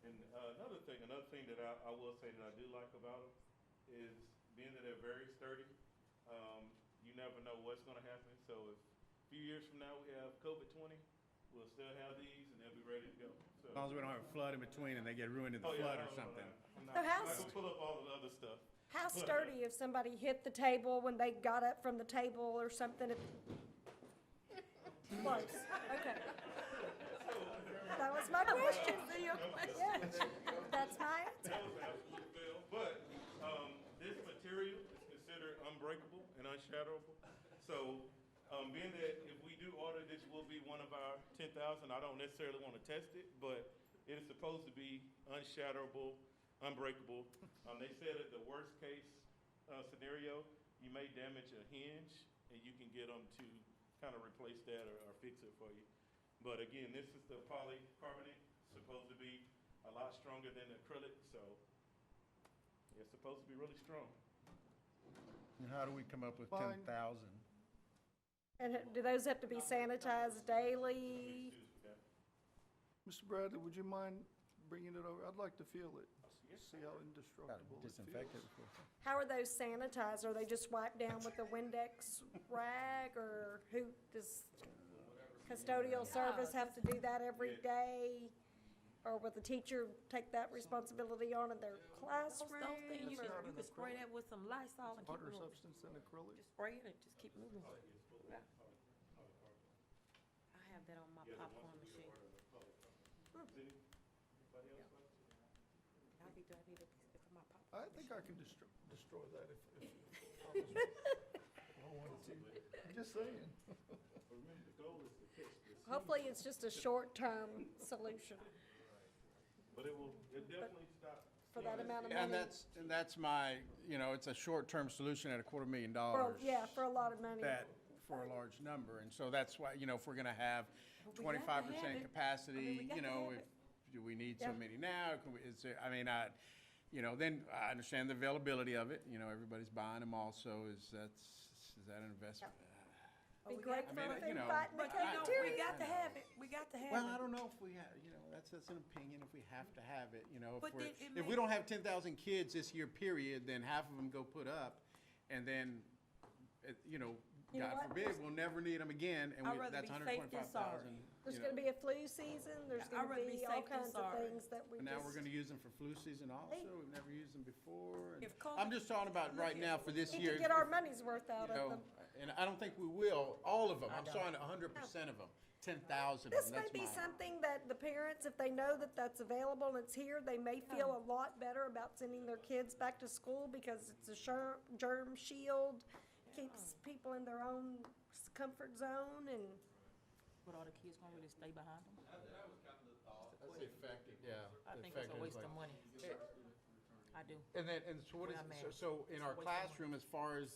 And another thing that I will say that I do like about them is being that they're very sturdy. You never know what's going to happen. So if a few years from now we have COVID-20, we'll still have these and they'll be ready to go. So, As long as we don't have a flood in between and they get ruined in the flood or something. I'm So not how going to pull up all the other stuff. How sturdy if somebody hit the table when they got up from the table or something? Close, okay. That was my question. Yeah, that's my answer. That was an absolute fail. But this material is considered unbreakable and unshatterable. So being that if we do order, this will be one of our 10,000. I don't necessarily want to test it, but it is supposed to be unshatterable, unbreakable. They said at the worst case scenario, you may damage a hinge, and you can get them to kind of replace that or fix it for you. But again, this is the polycarbonate, supposed to be a lot stronger than acrylic, so it's supposed to be really strong. And how do we come up with Fine. 10,000? And do those have to be sanitized daily? Mr. Bradley, would you mind bringing it over? I'd like to feel it, see how indestructible it Disinfect feels. it before. How are those sanitized? Are they just wiped down with a Windex rag, or who does custodial service have to do that every day? Or will the teacher take that responsibility on in their classroom? Those things, you or- can spray that with some Lysol and keep Harder it moving. substance than acrylic? Just spray it and just keep moving. Yeah. I have that on my popcorn machine. Do I need a piece for my popcorn? I think I can destroy that if I wanted to. I'm just saying. Remember, the goal is to catch this. Hopefully, it's just a short-term solution But it'll definitely stop. for that amount of And money. that's my, it's a short-term solution at $250,000. Yeah, for a lot of money. That, for a large number, and so that's why, if we're gonna have we got to have 25% it. capacity, we got to have it. do we need so Yeah. many now? Can we, is there, then I understand the availability of it, everybody's buying them also, is that an investment? Be great I for mean, the food you know, fight in the But we cafeteria. got to have it. We got to have Well, it. I don't know if we have, that's an opinion, if we have to have it, But then it if may- we don't have 10,000 kids this year, period, then half of them go put up, and then, You know God what? forbid, we'll never need them again, and I'd rather that's be safe than 125,000. There's gonna be a flu season, there's Yeah, I'd gonna rather be be all safe than kinds of sorry. things that we And now we're just. gonna use them for flu season also, we've never used them before. and- If COVID I'm just talking about right now for this Need year. to get our money's worth out you of know, them. And I don't think we will, all of them, I'm sorry, 100% of them, 10,000 of This them, may that's be mine. something that the parents, if they know that that's available and it's here, they may feel a lot better about sending their kids back to school because it's a germ shield, keeps people in their own comfort zone and. But are the kids gonna really stay behind them? That was kind of the thought. That's the effective, yeah. I the think it's a effective, waste like- of money. I do. And then, and so what We're is, not so mad. in It's a our waste of money. classroom, as far as,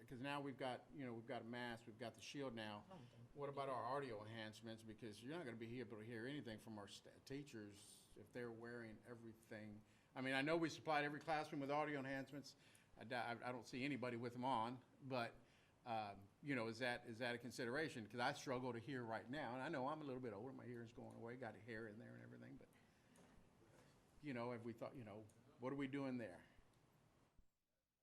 because now we've got, we've got a mask, we've got the shield now. What about our audio enhancements? Because you're not gonna be able to hear anything from our teachers if they're wearing everything. I mean, I know we supplied every classroom with audio enhancements. I don't see anybody with them on, but, is that a consideration? Because I struggle to hear right now, and I know I'm a little bit older, my hearing's going away, got hair in there and everything, but, have we thought, what are we doing there?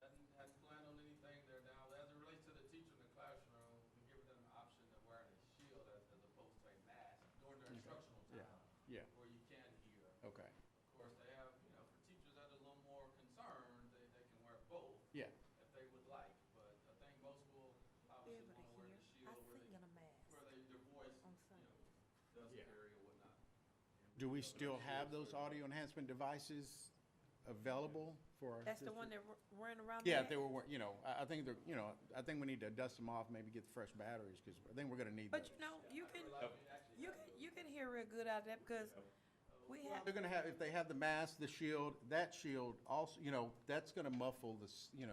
Hadn't planned on anything there now. As it relates to the teacher in the classroom, we're giving them the option of wearing a shield as opposed to a mask during their instructional time. Yeah. Where you can hear. Okay. Of course, they have, for teachers that are a little more concerned, they can wear both. Yeah. If they would like, but I think most will obviously want to wear the shield where their voice, does carry or whatnot. Do we still have those audio enhancement devices available for our That's the district? one that ran around. Yeah, the if they were, I think they're, I think we need to dust them off, maybe get the fresh batteries, because I think we're gonna need But those. you can hear real good out of that because we have. They're gonna have, if they have the mask, the shield, that shield also, that's gonna muffle this, and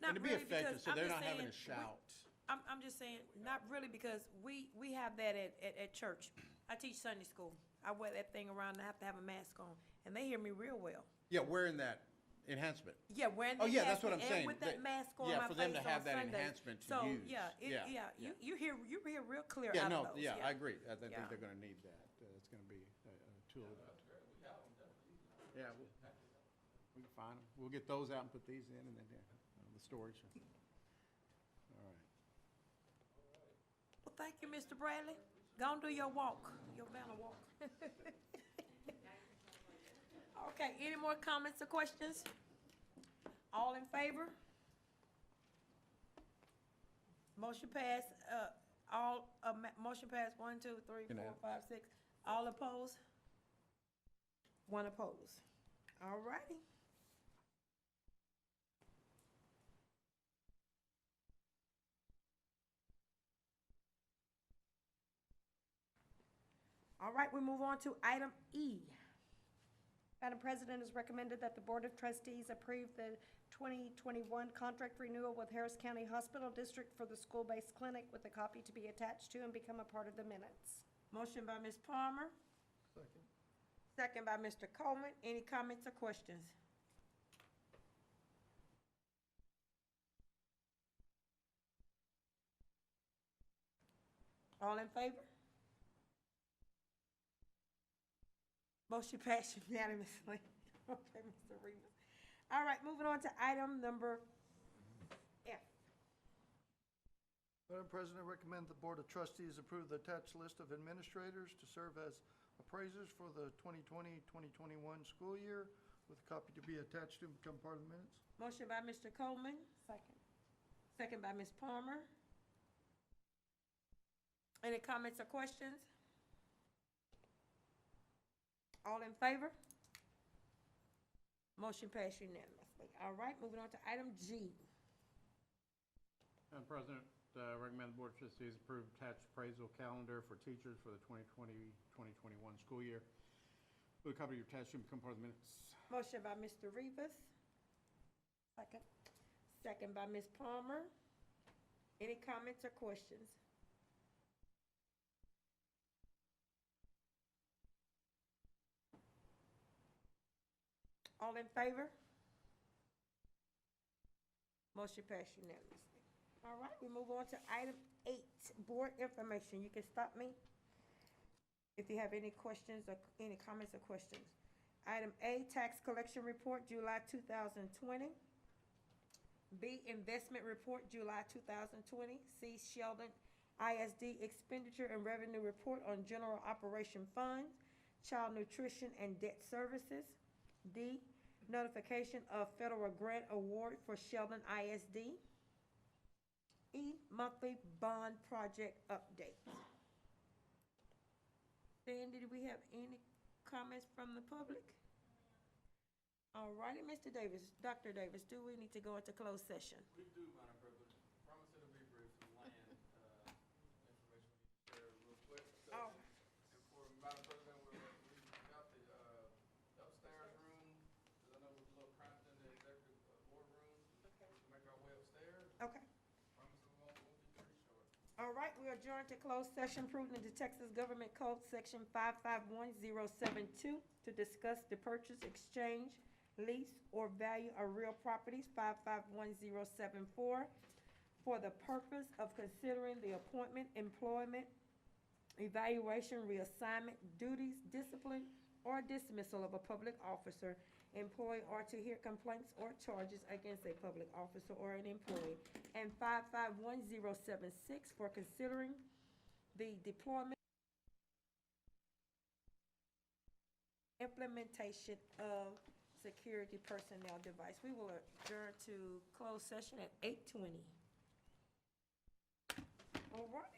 Not to be really, effective, because so I'm they're just not having to saying shout. I'm just saying, not really, because we have that at church. I teach Sunday school. I wear that thing around and I have to have a mask on, and they hear me real well. Yeah, wearing that Enhancement. Yeah, wearing the Oh, yeah, that's what enhancement I'm and saying. with that mask on Yeah, my for them face to have on that Sunday. enhancement to So, use. yeah, Yeah. you hear real clear Yeah, out no, of those. yeah, I agree. I think Yeah. they're gonna need that. It's gonna be a tool. Yeah, we can find them. We'll get those out and put these in, and then, the storage. All right. Well, thank you, Mr. Bradley. Go and do your walk, your banner walk. Okay, any more comments or questions? All in favor? Motion passed, motion passed, 1, 2, 3, 4, 5, 6. All opposed? One opposed. All righty. All right, we move on to item E. Madam President, it's recommended that the Board of Trustees approve the 2021 contract renewal with Harris County Hospital District for the school-based clinic with a copy to be attached to and become a part of the minutes. Motion by Ms. Palmer, Second. second by Mr. Coleman. Any comments or questions? All in favor? Motion passed unanimously. Okay, Mr. Rivas. All right, moving on to item number F. Madam President, I recommend the Board of Trustees approve the attached list of administrators to serve as appraisers for the 2020-2021 school year, with a copy to be attached to and become part of the minutes. Motion by Mr. Coleman, Second. second by Ms. Palmer. Any comments or questions? All in favor? Motion passed unanimously. All right, moving on to item G. Madam President, recommend the Board of Trustees approve attached appraisal calendar for teachers for the 2020-2021 school year. With a copy attached to become part of the minutes. Motion by Mr. Rivas, Second. second by Ms. Palmer. Any comments or questions? All in favor? Motion passed unanimously. All right, we move on to item 8, board information. You can stop me if you have any questions or any comments or questions. Item A, tax collection report, July 2020. B, investment report, July 2020. C, Sheldon ISD expenditure and revenue report on general operation funds, child nutrition and debt services. D, notification of federal grant award for Sheldon ISD. E, monthly bond project update. Sandy, do we have any comments from the public? All righty, Mr. Davis, Dr. Davis, do we need to go into closed session? We do, Madam President. Promise it'll be brief. The land information we need to share real quick. So, Oh. and for Madam President, we got the upstairs room, because I know it was a little cramped in the executive boardroom. Okay. We can make our way upstairs. Okay. Promise it won't be too short. All right, we adjourn to closed session, prudent to Texas Government Code, Section 551072, to discuss the purchase, exchange, lease, or value of real properties, 551074, for the purpose of considering the appointment, employment, evaluation, reassignment, duties, discipline, or dismissal of a public officer, employee, or to hear complaints or charges against a public officer or an employee, and 551076 for considering the deployment, implementation of security personnel device. We will adjourn to closed session at 8:20. All right.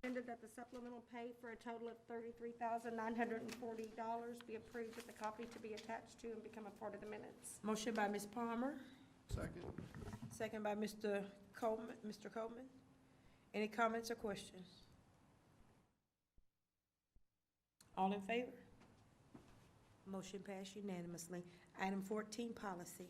recommended that the supplemental pay for a total of $33,940 be approved with the copy to be attached to and become a part of the minutes. Motion by Ms. Palmer, Second. second by Mr. Coleman. Mr. Coleman, any comments or questions? All in favor? Motion passed unanimously. Item 14, policy.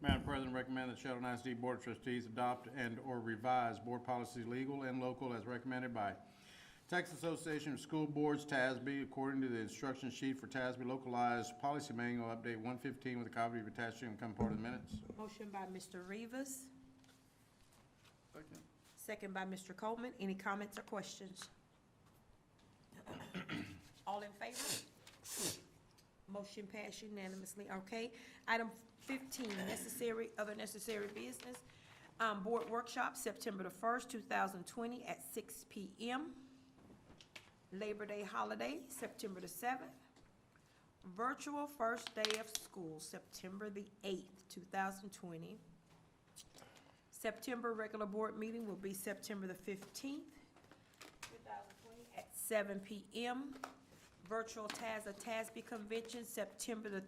Madam President, recommend that Sheldon ISD Board of Trustees adopt and/or revise board policies legal and local as recommended by Texas Association of School Boards, TASB, according to the instruction sheet for TASB localized policy manual update 115 with a copy of attached to and become part of the minutes. Motion by Mr. Rivas, Second. second by Mr. Coleman. Any comments or questions? All in favor? Motion passed unanimously. Okay. Item 15, other necessary business. Board workshop, September the 1st, 2020 at 6 p.m. Labor Day holiday, September the 7th. Virtual first day of school, September the 8th, 2020. September regular board meeting will be September the 15th, 2020 at 7 p.m. Virtual TASB convention, September the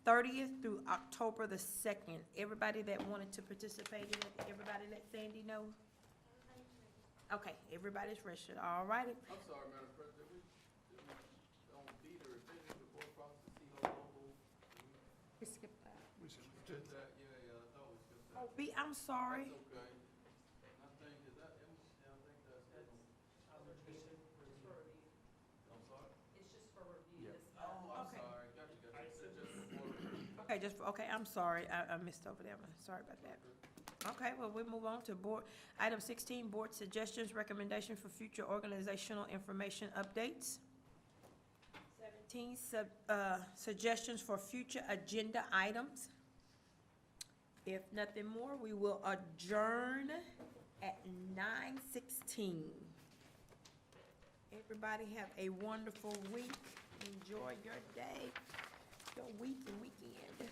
30th through October the 2nd. Everybody that wanted to participate in it, everybody let Sandy know? Okay, everybody's registered, all righty. I'm sorry, Madam President, on B, the revision of the board policy, local. We skipped that. We said we Did did. that, yeah, I thought we skipped Oh, that. B, I'm sorry. That's okay. I think, is that, I think that's. I'm sorry? It's just for review. Oh, I'm Okay. sorry, gotcha. It's just before the- Okay, okay, I'm sorry, I missed over there, I'm sorry about that. Okay, well, we move on to board, item 16, board suggestions, recommendation for future organizational information updates. 17, suggestions for future agenda items. If nothing more, we will adjourn at 9:16. Everybody have a wonderful week, enjoy your day, your week and weekend.